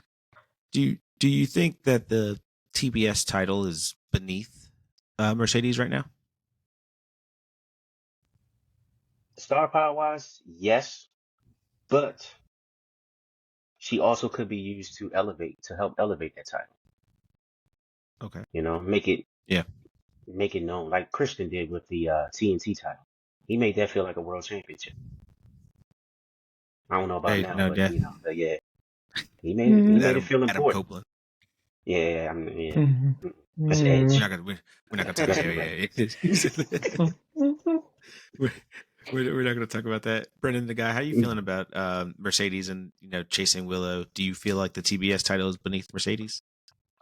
Do you think that the TBS title is beneath Mercedes right now? Star power wise, yes, but she also could be used to help elevate that title. Okay. You know, Yeah. make it known, like Christian did with the TNT title. He made that feel like a world championship. I don't know about Hey, now, no, but yeah. you know, yeah, he made it feel Adam important. Copeland. Yeah, I mean, yeah. Mm-hmm. That's We're Edge. not gonna talk That's about Ray. we're not gonna talk about that. Brendan, the guy, how you feeling about Mercedes and chasing Willow? Do you feel like the TBS title is beneath Mercedes?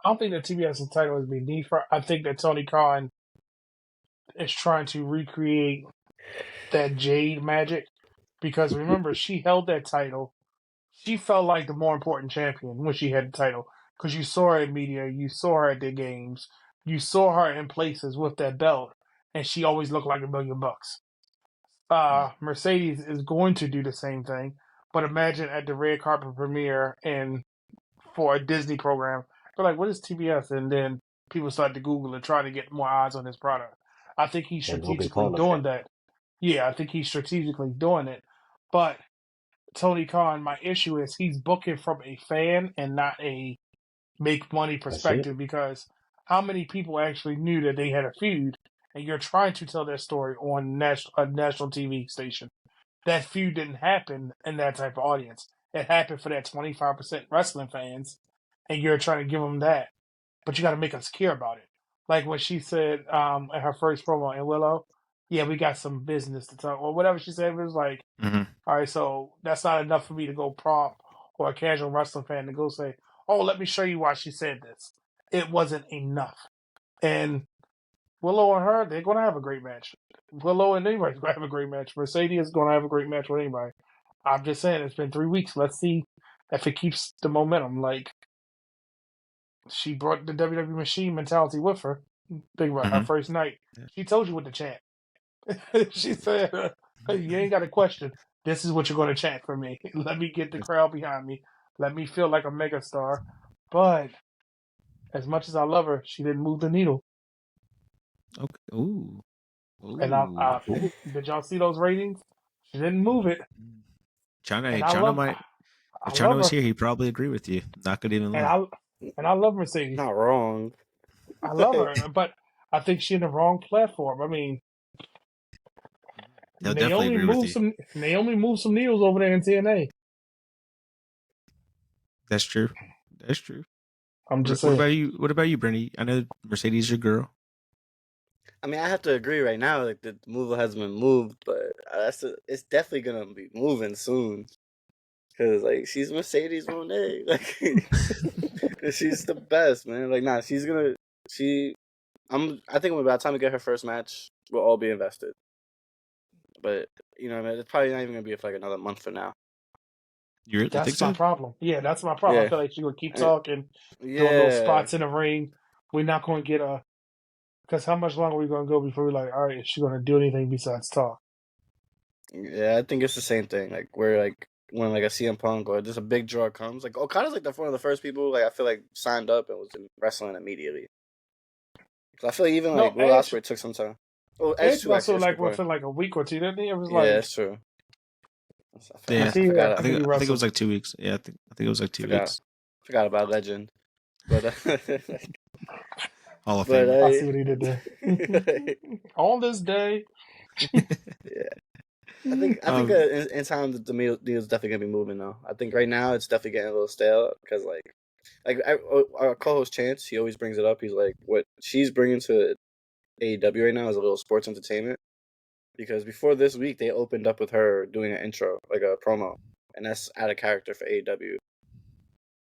I don't think that TBS title is beneath her. I think that Tony Khan is trying to recreate that Jade magic because remember, she held that title. She felt like the more important champion when she had the title because you saw her in media, you saw her at the games, you saw her in places with that belt, and she always looked like $1,000,000. Mercedes is going to do the same thing, but imagine at the red carpet premiere and for a Disney program, they're like, "What is TBS?" And then people start to Google and try to get more eyes on his product. I think he's That Logan strategically Paul doing effect. that. Yeah, I think he's strategically doing it. But Tony Khan, my issue is he's booking from a fan and not a make money That's it. perspective because how many people actually knew that they had a feud and you're trying to tell that story on a national TV station? That feud didn't happen in that type of audience. It happened for that 25% wrestling fans, and you're trying to give them that. But you got to make us care about it. Like what she said in her first promo in Willow, yeah, we got some business to talk, or whatever she said. It was like, all right, so that's not enough for me to go prompt or a casual wrestling fan to go say, oh, let me show you why she said this. It wasn't enough. And Willow and her, they're going to have a great match. Willow and anybody's going to have a great match. Mercedes is going to have a great match with anybody. I'm just saying, it's been 3 weeks. Let's see if it keeps the momentum. Like, she brought the WWE machine mentality with her. Think about her first night. She told you what to chant. She said, you ain't got a question. This is what you're going to chant for me. Let me get the crowd behind me. Let me feel like a megastar. But as much as I love her, she didn't move the needle. Okay. Ooh. And did y'all see those ratings? She didn't move it. China, And China might. I If China love was her. here, he'd probably agree with you. Not gonna even And lie. I love Mercedes. Not wrong. I love her, but I think she's in the wrong platform. I mean, They'll definitely agree with you. Naomi moved some needles over there in TNA. That's true. That's true. I'm just What saying. about you? What about you, Brandy? I know Mercedes is your girl. I mean, I have to agree right now. Like the move hasn't been moved, but it's definitely gonna be moving soon. Cause like she's Mercedes Moné, like she's the best, man. Like nah, she's gonna I think by the time we get her first match, we'll all be invested. But man, it's probably not even gonna be for like another month from now. You really think That's my so? problem. Yeah, that's my problem. Yeah. I feel like she's gonna keep talking, doing little Yeah. spots in the ring. We're not gonna get a. Because how much longer are we gonna go before we're like, all right, is she gonna do anything besides talk? Yeah, I think it's the same thing. Like where like when like a CM Punk or just a big draw comes, like Okada's like one of the first people like I feel like signed up and was in wrestling immediately. So I feel like even like Will Osprey took some time. Oh, Edge too, also actually, like within like a week or two, didn't he? It was yeah, like that's true. Yeah, I forgot. I think it was like 2 weeks. Yeah, I think it was like 2 weeks. Forgot about Legend, but Hall of but Fame. I see what he did there. On this day. Yeah. I think in time the deal's definitely gonna be moving though. I think right now it's definitely getting a little stale because our co-host Chance, he always brings it up. He's like, what she's bringing to AEW right now is a little sports entertainment. Because before this week, they opened up with her doing an intro, like a promo, and that's out of character for AEW.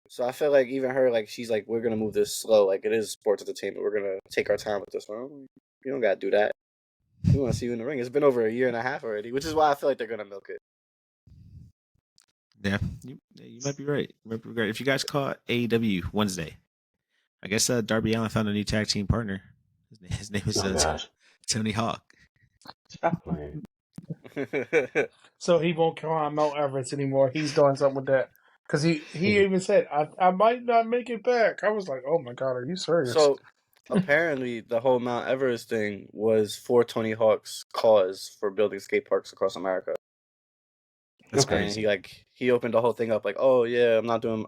So I feel like even her, like she's like, we're gonna move this slow, like it is sports entertainment. We're gonna take our time with this one. You don't gotta do that. We want to see you in the ring. It's been over a year and a half already, which is why I feel like they're gonna milk it. Yeah, you might be right. You might be right. If you guys caught AEW Wednesday, I guess Darby Allin found a new tag team partner. His name is Tony Hawk. Stop playing. So he won't climb Mount Everest anymore. He's doing something with that. Because he even said, I might not make it back. I was like, oh my God, are you serious? So apparently the whole Mount Everest thing was for Tony Hawk's cause for building skate parks across America. That's And crazy. he opened the whole thing up like, oh yeah, I'm not doing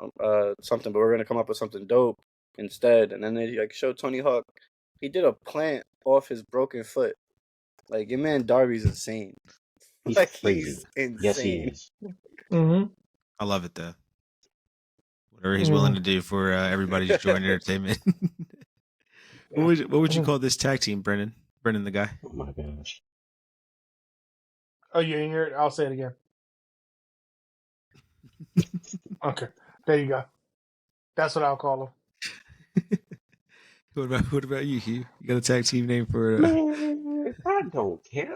something, but we're gonna come up with something dope instead. And then they like showed Tony Hawk. He did a plant off his broken foot. Like your man Darby's insane. He's Like crazy. he's insane. Yes, he is. Mm-hmm. I love it though. Whatever he's willing to do for everybody's joy and entertainment. What would you call this tag team, Brennan? Brennan, the guy. Oh my gosh. Oh, you didn't hear it? I'll say it again. Okay, there you go. That's what I'll call him. What about you, Hugh? You got a tag team name for? Man, I don't care.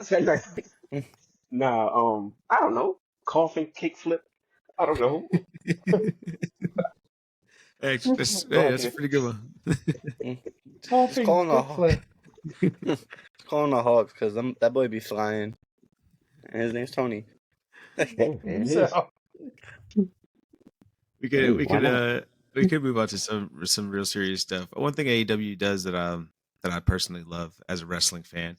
Nah, I don't know. Coffin kickflip. I don't know. Hey, that's a pretty good one. Just calling the Hawks because that boy be flying, and his name's Tony. We could move on to some real serious stuff. One thing AEW does that I personally love as a wrestling fan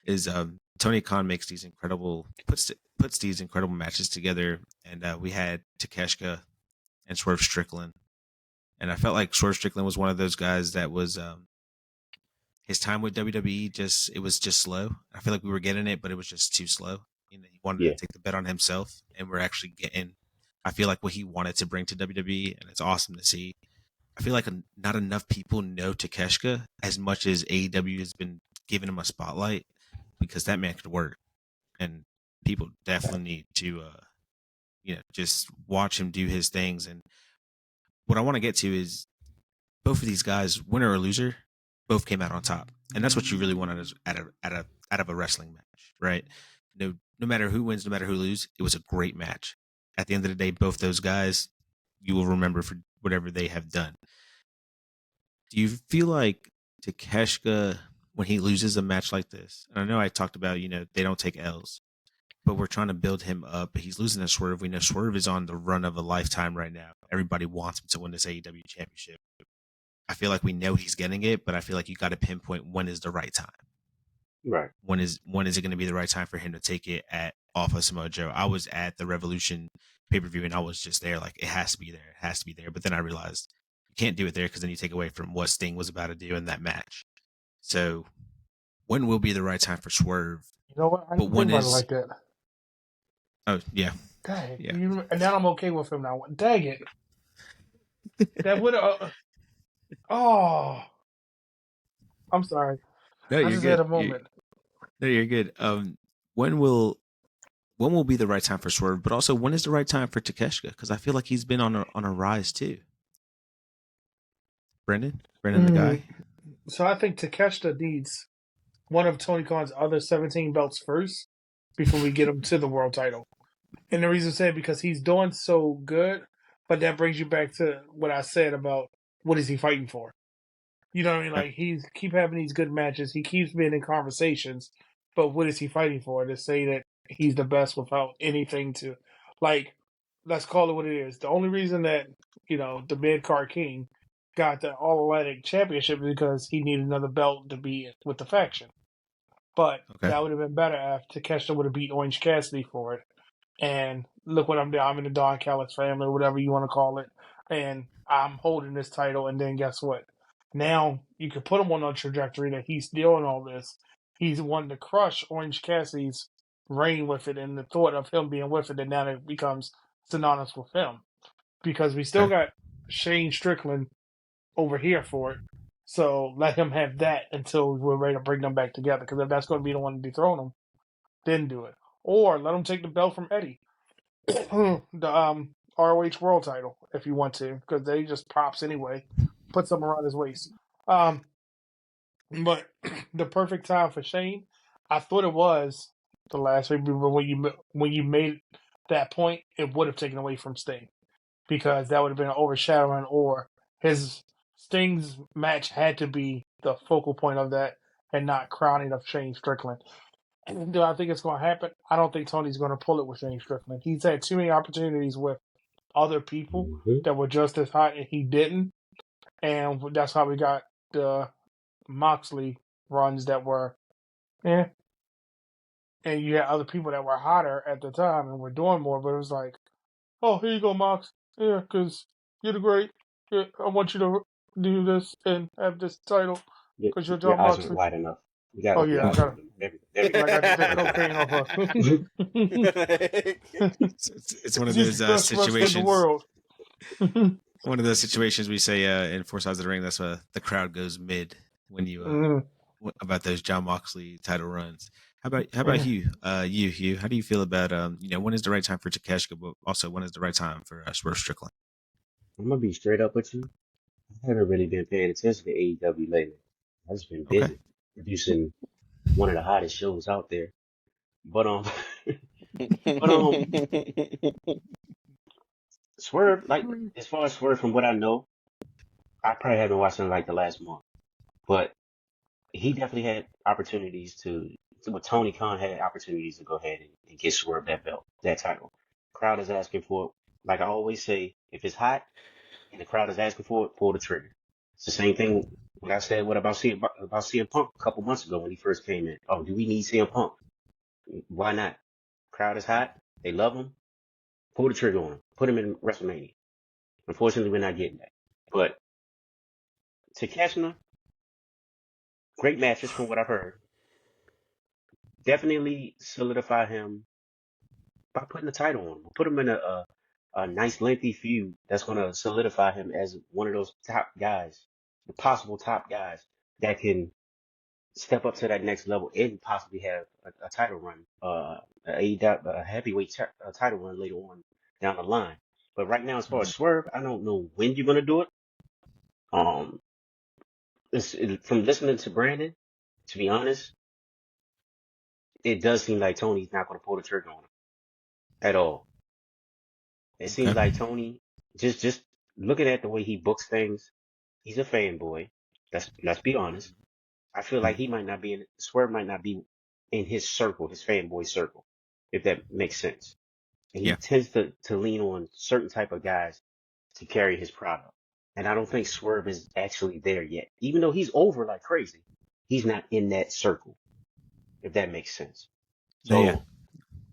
is Tony Khan makes these puts these incredible matches together, and we had Takeshita and Swerve Strickland, and I felt like Swerve Strickland was one of those guys that was his time with WWE it was just slow. I feel like we were getting it, but it was just too slow. He wanted to take the bet on himself, and we're actually getting, I feel like, what he wanted to bring to WWE, and it's awesome to see. I feel like not enough people know Takeshita as much as AEW has been giving him a spotlight, because that man could work, and people definitely need to, just watch him do his things. And what I want to get to is both of these guys, winner or loser, both came out on top, and that's what you really want out of a wrestling match, right? No matter who wins, no matter who loses, it was a great match. At the end of the day, both those guys you will remember for whatever they have done. Do you feel like Takeshita, when he loses a match like this, and I know I talked about, they don't take L's, but we're trying to build him up. He's losing to Swerve. We know Swerve is on the run of a lifetime right now. Everybody wants him to win this AEW championship. I feel like we know he's getting it, but I feel like you got to pinpoint when is the right time. Right. When is it going to be the right time for him to take it off of Samoa Joe? I was at the Revolution pay-per-view, and I was just there like, it has to be there. It has to be there. But then I realized you can't do it there, because then you take away from what Sting was about to do in that match. So when will be the right time for Swerve? You know what? I didn't think about it like that. Oh, yeah. Dang. Yeah. And now I'm okay with him now. Dang it. That would have... I'm sorry. No, I you're just good. had a moment. You're good. When will be the right time for Swerve? But also, when is the right time for Takeshita? Because I feel like he's been on a rise too. Brendan, the guy. So I think Takeshita needs one of Tony Khan's other 17 belts first before we get him to the world title. And the reason I say because he's doing so good, but that brings you back to what I said about what is he fighting for. You know what I mean? Like, he's keep having these good matches. He keeps being in conversations, but what is he fighting for? To say that he's the best without anything to, like, let's call it what it is. The only reason that, the mid-card king got the All-Atlantic Championship is because he needed another belt to be with the faction. But that would have been better if Takeshita would have beat Orange Cassidy for it. And look what I'm doing. I'm in the Don Callis family, or whatever you want to call it. And I'm holding this title, and then guess what? Now you can put him on a trajectory that he's doing all this. He's wanting to crush Orange Cassidy's reign with it, and the thought of him being with it, and now it becomes synonymous with him. Because we still got Shane Strickland over here for it. So let him have that until we're ready to bring them back together. Because if that's going to be the one to dethrone him, then do it. Or let him take the belt from Eddie. The ROH World title, if you want to. Because they just props anyway. Put some around his waist. But the perfect time for Shane, I thought it was the last week. But when you made that point, it would have taken away from Sting. Because that would have been an overshadowing, or his Sting's match had to be the focal point of that and not crowning of Shane Strickland. And do I think it's going to happen? I don't think Tony's going to pull it with Shane Strickland. He's had too many opportunities with other people that were just as hot, and he didn't. And that's how we got the Moxley runs that were, and you had other people that were hotter at the time and were doing more, but it was like, oh, here you go, Mox. Yeah, because you're the great. Yeah, I want you to do this and have this title because you're Your John eyes Moxley. aren't wide enough. You gotta Oh, open yeah, your eyes up. like I just did cocaine off her. It's one of She's those the best wrestler in the situations. world. One of those situations we say in Four Sides of the Ring. That's why the crowd goes mid when you about those John Moxley title runs. How about Hugh? Hugh, how do you feel about when is the right time for Takeshita, but also when is the right time for Swerve Strickland? I'm gonna be straight up with you. I haven't really been paying attention to AEW lately. I've just been busy producing one of the hottest shows out there. But Swerve, like as far as Swerve, from what I know, I probably haven't watched him like the last month. But he definitely had opportunities with Tony Khan had opportunities to go ahead and get Swerve that belt, that title. Crowd is asking for it. Like I always say, if it's hot and the crowd is asking for it, pull the trigger. It's the same thing when I said about CM Punk a couple months ago when he first came in. Oh, do we need CM Punk? Why not? Crowd is hot. They love him. Pull the trigger on him. Put him in WrestleMania. Unfortunately, we're not getting that. But Takeshita, great matches from what I've heard. Definitely solidify him by putting the title on him. Put him in a nice lengthy feud that's going to solidify him as one of those top guys, the possible top guys that can step up to that next level and possibly have a title run, a heavyweight title run later on down the line. But right now, as far as Swerve, I don't know when you're going to do it. From listening to Brandon, to be honest, it does seem like Tony's not going to pull the trigger on him at all. It seems like Tony, just looking at the way he books things, he's a fanboy. Let's be honest. I feel like Swerve might not be in his circle, his fanboy circle, if that makes sense. And he tends to lean on certain type of guys to carry his product. And I don't think Swerve is actually there yet. Even though he's over like crazy, he's not in that circle, if that makes sense. So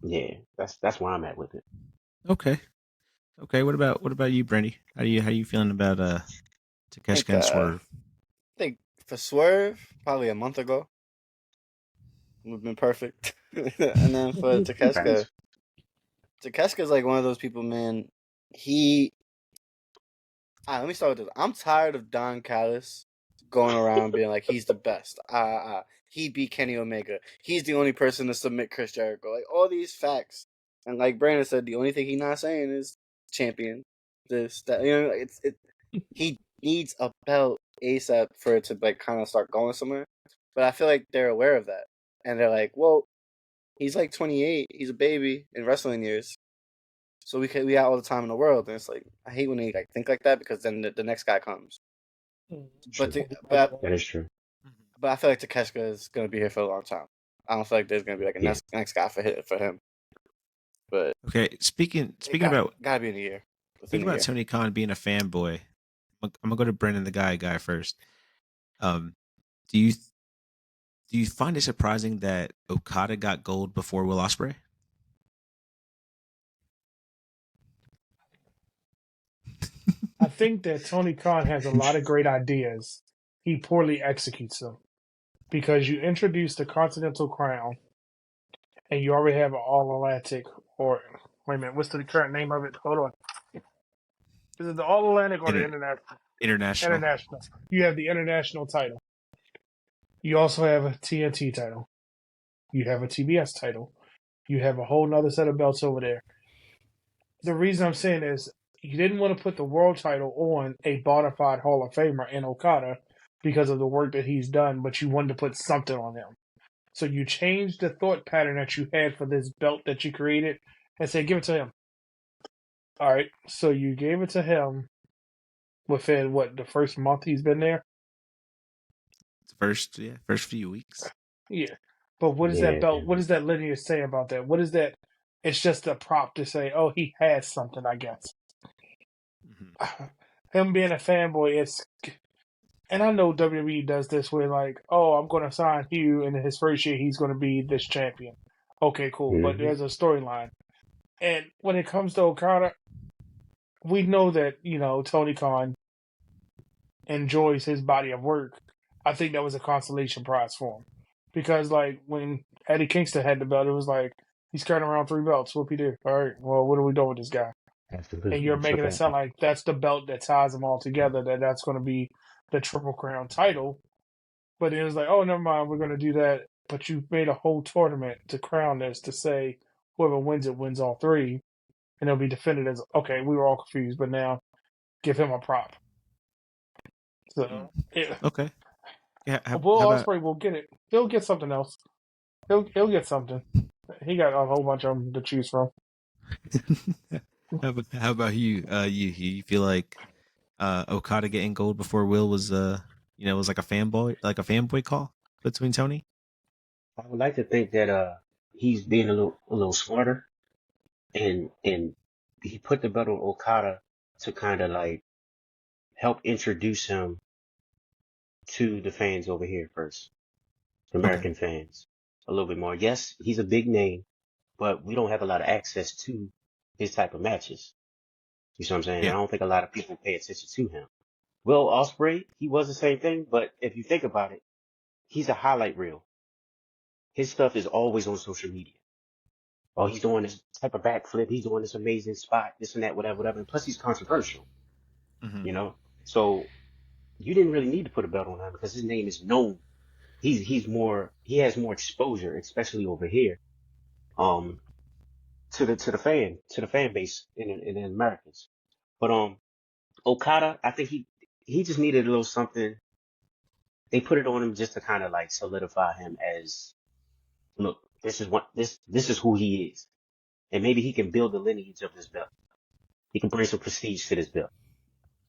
yeah, that's where I'm at with it. Okay. What about you, Brandy? How you feeling about Takeshita and Swerve? I think for Swerve, probably a month ago, would have been perfect. And then for Takeshita, Takeshita's like one of those people, man. Let me start with this. I'm tired of Don Callis going around being like he's the best. He beat Kenny Omega. He's the only person to submit Chris Jericho. Like all these facts, and like Brandon said, the only thing he's not saying is champion. This, that, he needs a belt ASAP for it to like kind of start going somewhere. But I feel like they're aware of that, and they're like, well, he's like 28. He's a baby in wrestling years. So we got all the time in the world, and it's like I hate when they like think like that because then the next guy comes. But that is true. But I feel like Takeshita is gonna be here for a long time. I don't feel like there's gonna be like a next guy for him. But okay, speaking about gotta be in a year. Speaking about Tony Khan being a fanboy, I'm gonna go to Brendan the guy first. Do you find it surprising that Okada got gold before Will Osprey? I think that Tony Khan has a lot of great ideas. He poorly executes them. Because you introduce the Continental Crown and you already have an All Atlantic, or wait a minute, what's the current name of it? Hold on. Is it the All Atlantic or the International? International. International. You have the International title. You also have a TNT title. You have a TBS title. You have a whole nother set of belts over there. The reason I'm saying is you didn't want to put the world title on a bona fide Hall of Famer in Okada because of the work that he's done, but you wanted to put something on him. So you changed the thought pattern that you had for this belt that you created and said, give it to him. All right. So you gave it to him within, the first month he's been there? First few weeks. Yeah. But what is that belt? What does that lineage say about that? What is that? It's just a prop to say, oh, he has something, I guess. Mm-hmm. Him being a fanboy, and I know WWE does this where like, oh, I'm going to sign Hugh, and in his first year, he's going to be this champion. Okay, cool. Mm-hmm. But there's a storyline. And when it comes to Okada, we know that, Tony Khan enjoys his body of work. I think that was a consolation prize for him. Because, like, when Eddie Kingston had the belt, it was like, he's carrying around 3 belts. Whoop-de-doo. All right, well, what are we doing with this guy? Absolutely. And you're making it sound like that's the belt that ties them all together, that's going to be the Triple Crown title. But it was like, oh, never mind, we're going to do that. But you made a whole tournament to crown this to say whoever wins it wins all 3. And it'll be defended as, okay, we were all confused, but now give him a prop. So, okay. Yeah, Will Osprey will get it. He'll get something else. He'll get something. He got a whole bunch of them to choose from. How about you? You feel like Okada getting gold before Will was was like a fanboy call between Tony? I would like to think that he's being a little smarter, and he put the belt on Okada to kind of like help introduce him to the fans over here first, American fans, a little bit more. Yes, he's a big name, but we don't have a lot of access to his type of matches. You see what I'm saying? Yeah. I don't think a lot of people pay attention to him. Will Osprey, he was the same thing, but if you think about it, he's a highlight reel. His stuff is always on social media. Oh, he's doing this type of backflip. He's doing this amazing spot, this and that, whatever. And plus, he's controversial. Mm-hmm. So you didn't really need to put a belt on him because his name is known. He has more exposure, especially over here, to the fan base in the Americans. But Okada, I think he just needed a little something. They put it on him just to kind of like solidify him as, look, this is who he is, and maybe he can build the lineage of this belt. He can bring some prestige to this belt.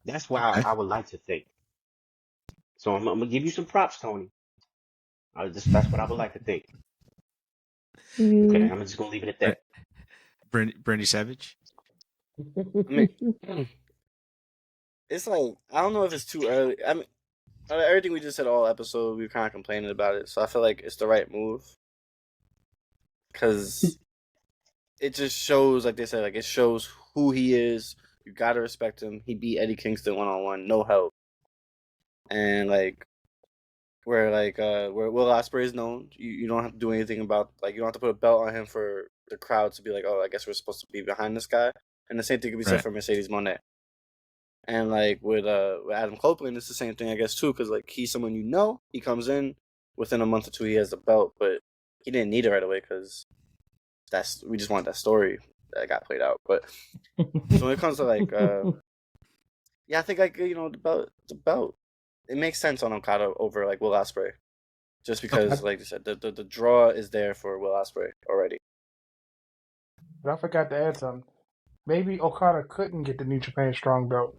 That's why I would like to think. So I'm gonna give you some props, Tony. That's what I would like to think. Okay, I'm just gonna leave it at that. Brandy Savage. I mean, it's like, I don't know if it's too early. I mean, everything we just said all episode, we were kind of complaining about it. So I feel like it's the right move. Because it just shows, like they said, like it shows who he is. You got to respect him. He beat Eddie Kingston one-on-one, no help. And like, where Will Osprey is known, you don't have to do anything about, like, you don't have to put a belt on him for the crowd to be like, oh, I guess we're supposed to be behind this guy. And the same thing could be said for Mercedes Moné. And like with Adam Copeland, it's the same thing, I guess, too, because like he's someone he comes in within a month or 2, he has the belt, but he didn't need it right away because we just want that story that got played out. But so when it comes to like, I think like the belt, it makes sense on Okada over like Will Osprey, just because like you said, the draw is there for Will Osprey already. But I forgot to add something. Maybe Okada couldn't get the New Japan Strong belt.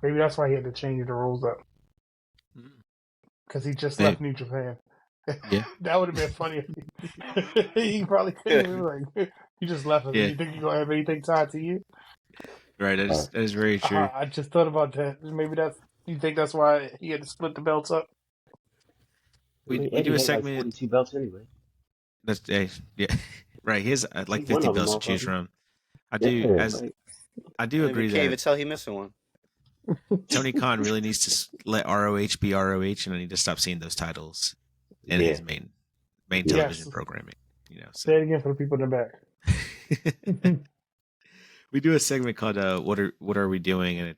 Maybe that's why he had to change the rules up. Because he just left New Japan. Yeah. That would have been funny. He probably couldn't even like, you just left us. Yeah. You think you're going to have anything tied to you? Right, that is very true. I just thought about that. Maybe you think that's why he had to split the belts up? We do a segment. Like 42 belts anyway. That's yeah, right. He has like 50 belts to choose from. I do agree that. Can't even tell he's missing one. Tony Khan really needs to let ROH be ROH, and I need to stop seeing those titles in his main television programming. So Say it again for the people in the back. we do a segment called "What Are We Doing?" and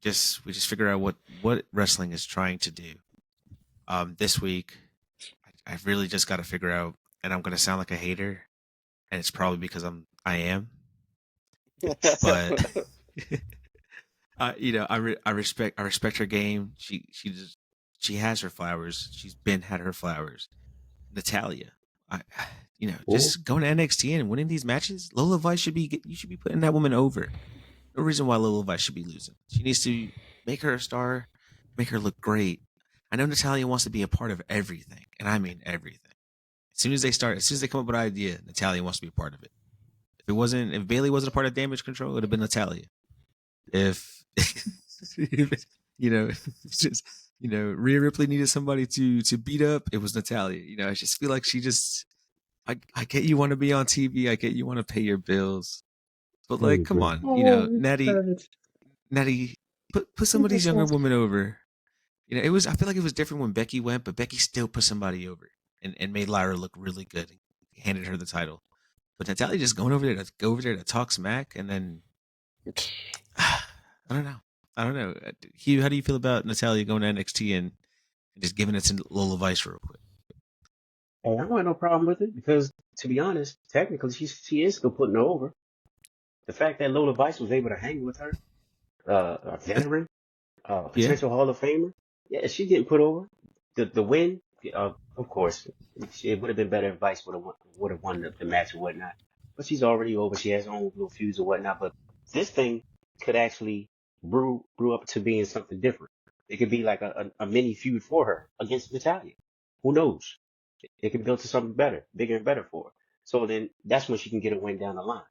we just figure out what wrestling is trying to do. This week, I really just got to figure out, and I'm gonna sound like a hater, and it's probably because I am, but I respect her game. She has her flowers. She's had her flowers. Natalya, just going to NXT and winning these matches. Lola Vice you should be putting that woman over. No reason why Lola Vice should be losing. She needs to make her a star, make her look great. I know Natalya wants to be a part of everything, and I mean everything. As soon as they come up with an idea, Natalya wants to be a part of it. If Bayley wasn't a part of Damage Control, it would have been Natalya. If Rhea Ripley needed somebody to beat up, it was Natalya. I just feel like I get you want to be on TV, I get you want to pay your bills, but like, come on, Natty, put some of these younger women over. I feel like it was different when Becky went, but Becky still put somebody over and made Lyra look really good and handed her the title. But Natalya just going over there to talk smack, and then I don't know. Hugh, how do you feel about Natalya going to NXT and just giving it to Lola Vice real quick? Hey, I don't have no problem with it because, to be honest, technically she is still putting her over. The fact that Lola Vice was able to hang with her, a veteran, potential Hall of Famer, yeah, she's getting put over. The win, of course, it would have been better if Vice would have won the match or whatnot. But she's already over. She has her own little feuds or whatnot. But this thing could actually brew up to being something different. It could be like a mini feud for her against Natalya. Who knows? It could build to something better, bigger and better for her. So then that's when she can get a win down the line.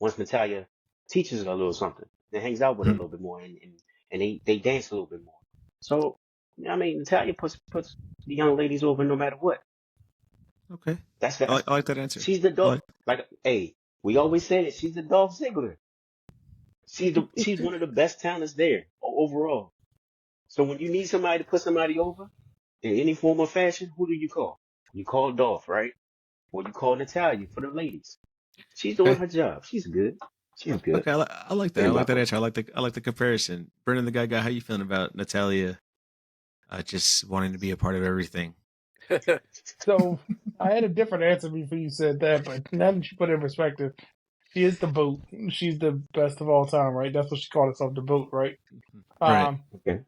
Once Natalya teaches her a little something, then hangs out with her a little bit more, and they dance a little bit more. So, I mean, Natalya puts the young ladies over no matter what. Okay. I like that answer. She's the dog. Hey, we always say it. She's the Dolph Ziggler. She's one of the best talents there overall. So when you need somebody to put somebody over in any form or fashion, who do you call? You call Dolph, right? Or you call Natalya for the ladies. She's doing her job. She's good. She's good. Okay, I like that. I like that answer. I like the comparison. Brennan, the guy, how you feeling about Natalya just wanting to be a part of everything? So I had a different answer before you said that, but now that you put it in perspective, she is the boat. She's the best of all time, right? That's what she called herself, the boat, right? Right. Okay.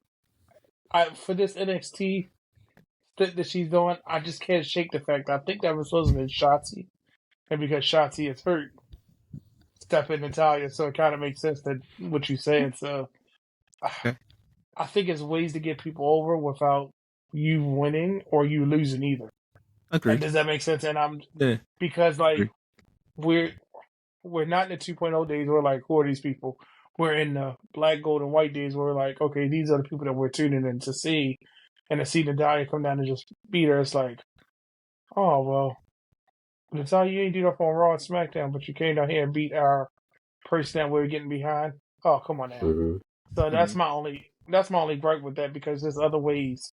For this NXT that she's doing, I just can't shake the fact. I think that was supposed to be Shotzi, and because Shotzi is hurt, step in Natalya, so it kind of makes sense that what you're saying. So Okay. I think it's ways to get people over without you winning or you losing either. Agreed. Does that make sense? And because Agreed. we're not in the 2.0 days. We're like, who are these people? We're in the black, gold, and white days. Where we're like, okay, these are the people that we're tuning in to see, and to see Natalya come down and just beat her. It's like, oh well, Natalya, you ain't do that on Raw and SmackDown, but you came down here and beat our person that we're getting behind. Oh, come on now. Mm-hmm. So that's my only gripe with that, because there's other ways.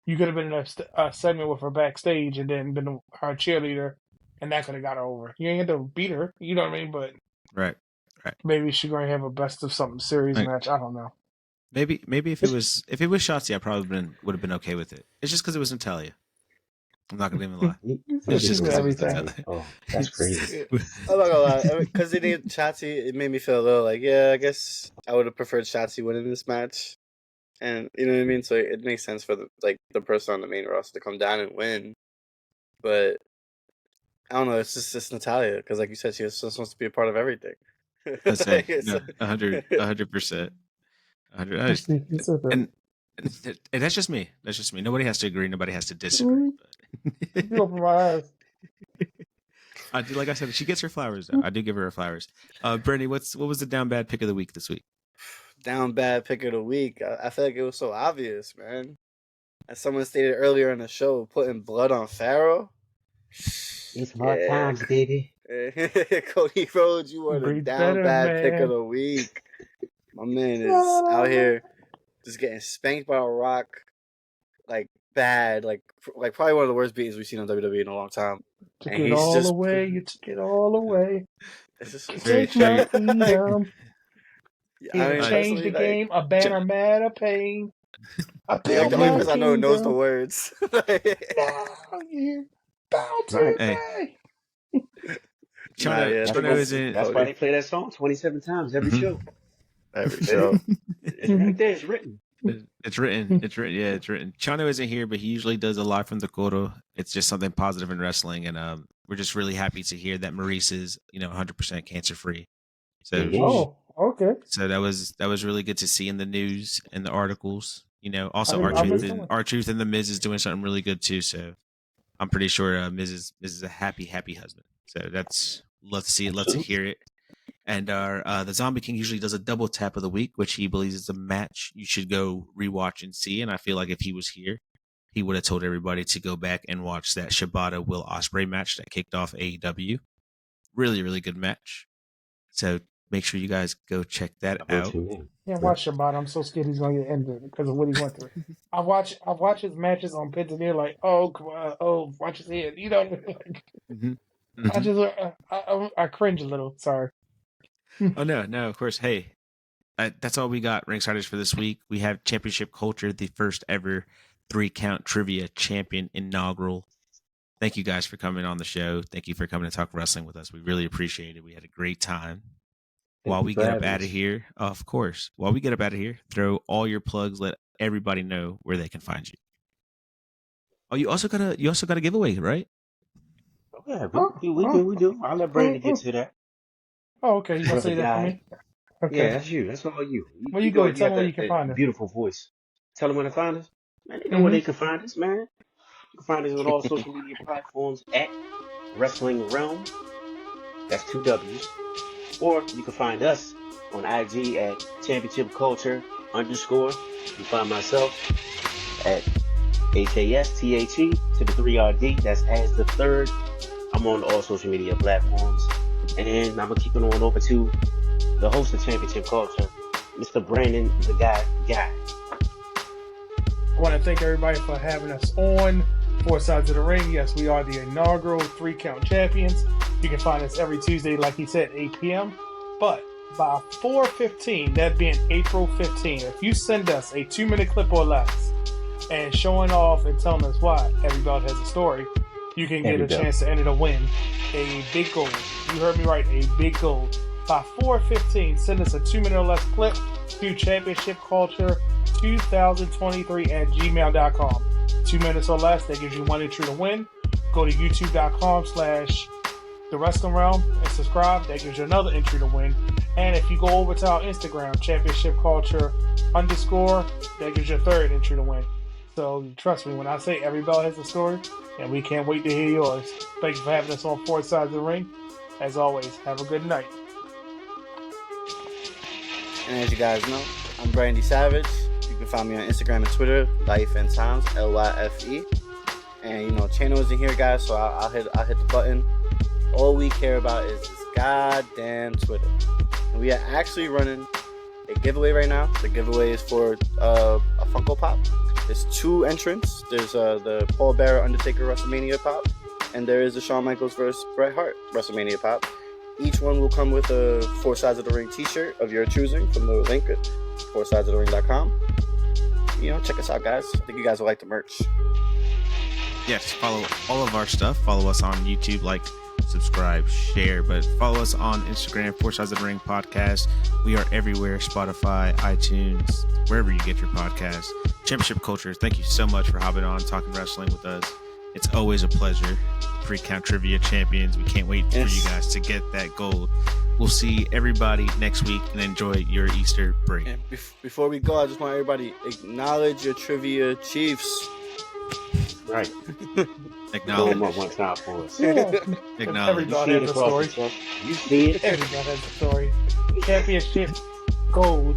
You could have been in a segment with her backstage and then been her cheerleader, and that could have got her over. You ain't had to beat her, you know what I mean? But Right. maybe she's going to have a best of something series match. I don't know. Maybe if it was Shotzi, I probably would have been okay with it. It's just because it was Natalya. I'm not gonna even lie. It's just because it was Natalya. Oh, that's crazy. I'm not gonna lie, because they named Shotzi, it made me feel a little like, yeah, I guess I would have preferred Shotzi winning this match, and you know what I mean. So it makes sense for the person on the main roster to come down and win, but I don't know. It's just Natalya, because like you said, she was supposed to be a part of everything. Let's say 100%. And that's just me. Nobody has to agree. Nobody has to disagree. You open my eyes. I do, like I said, she gets her flowers. Though. I do give her her flowers. Brandy, what was the down bad pick of the week this week? Down bad pick of the week. I feel like it was so obvious, man. As someone stated earlier in the show, putting blood on Pharaoh. It's hard times, baby. Cody Rhodes, you are the down bad pick of the week. My man is out here just getting spanked by a rock, like bad, like probably one of the worst beatings we've seen on WWE in a long time. Took And it he's all just- away. You took it all away. It's just, Very Take my true. freedom. I He mean, changed the personally, like, game. A banner mad of pain. I like built the only my person I know who knows the kingdom. words. Now you bow to Right. Hey. me. Chano, yeah, I think Chano isn't. That's why they play that song 27 times every Mhm. show. every show. It's right there. It's written. It's written. It's written. Yeah, it's written. Chano isn't here, but he usually does a live from the Coro. It's just something positive in wrestling, and we're just really happy to hear that Maurice is 100% cancer free. So Mhm. Oh, okay. so that was really good to see in the news and the articles. Also I missed that one. our truth and the Miz is doing something really good too. So I'm pretty sure Miz is a happy husband. So that's love to see it, love to hear it. And our the Zombie King usually does a double tap of the week, which he believes is a match you should go rewatch and see. And I feel like if he was here, he would have told everybody to go back and watch that Shibata Will Osprey match that kicked off AEW. Really, really good match. So make sure you guys go check that I'll out. tune in. Can't watch Shabbat. I'm so scared he's gonna get injured because of what he went through. I watch his matches on Pins and Ear like, oh, come on, oh, watch his head. You know, like, Mm-hmm. I just I cringe a little. Sorry. Oh no, of course. Hey, that's all we got, Ringsiders, for this week. We have Championship Culture, the first ever 3-count trivia champion inaugural. Thank you guys for coming on the show. Thank you for coming to talk wrestling with us. We really appreciate it. We had a great time. While we get up out of here, of course, while we get up out of here, throw all your plugs. Let everybody know where they can find you. Oh, you also got a giveaway, right? Oh, yeah, we do. I'll let Brandy get to that. Oh, okay. You gonna say that for me? Okay. Yeah, that's you. That's all you. Well, you go ahead. Tell them where you got can find us. beautiful voice. Tell them where to find us. Man, they know where they can find us, man. You can find us on all social media platforms at Wrestling Realm. That's 2 W's. Or you can find us on IG at Championship Culture _. You can find myself at HASTHE to the 3RD. That's as the third. I'm on all social media platforms. And I'm going to keep it on over to the host of Championship Culture, Mr. Brandon, the guy. I want to thank everybody for having us on Four Sides of the Ring. Yes, we are the inaugural 3-count champions. You can find us every Tuesday, like he said, 8 p.m. But by 4:15, that being April 15, if you send us a 2-minute clip or less and showing off and telling us why every belt has a story, you can get a chance to enter to win a big gold. You heard me right, a big gold. By 4:15, send us a 2-minute or less clip to championshipculture2023@gmail.com. 2 minutes or less, that gives you 1 entry to win. Go to youtube.com/The Wrestling Realm and subscribe. That gives you another entry to win. And if you go over to our Instagram, Championship Culture _, that gives you a 3rd entry to win. So trust me when I say every belt has a story, and we can't wait to hear yours. Thank you for having us on Four Sides of the Ring. As always, have a good night. And as you guys know, I'm Brandy Savage. You can find me on Instagram and Twitter, Life and Times, LYFE. And Chano isn't here, guys, so I'll hit the button. All we care about is this goddamn Twitter. And we are actually running a giveaway right now. The giveaway is for a Funko Pop. There's 2 entrants. There's the Paul Bearer Undertaker WrestleMania Pop, and there is the Shawn Michaels vs. Bret Hart WrestleMania Pop. Each one will come with a Four Sides of the Ring t-shirt of your choosing from the link at foursidesofthering.com. Check us out, guys. I think you guys will like the merch. Yes, follow all of our stuff. Follow us on YouTube, like, subscribe, share, but follow us on Instagram, Four Sides of the Ring Podcast. We are everywhere, Spotify, iTunes, wherever you get your podcasts. Championship Culture, thank you so much for hopping on, talking wrestling with us. It's always a pleasure. 3-count trivia champions. We can't wait for you guys to get that gold. We'll see everybody next week and enjoy your Easter break. And before we go, I just want everybody to acknowledge your trivia chiefs. Right. Acknowledge. Blow 'em up one time for us. Yeah. Acknowledge. Every belt has a story. You see it. Every belt has a story. Championship gold.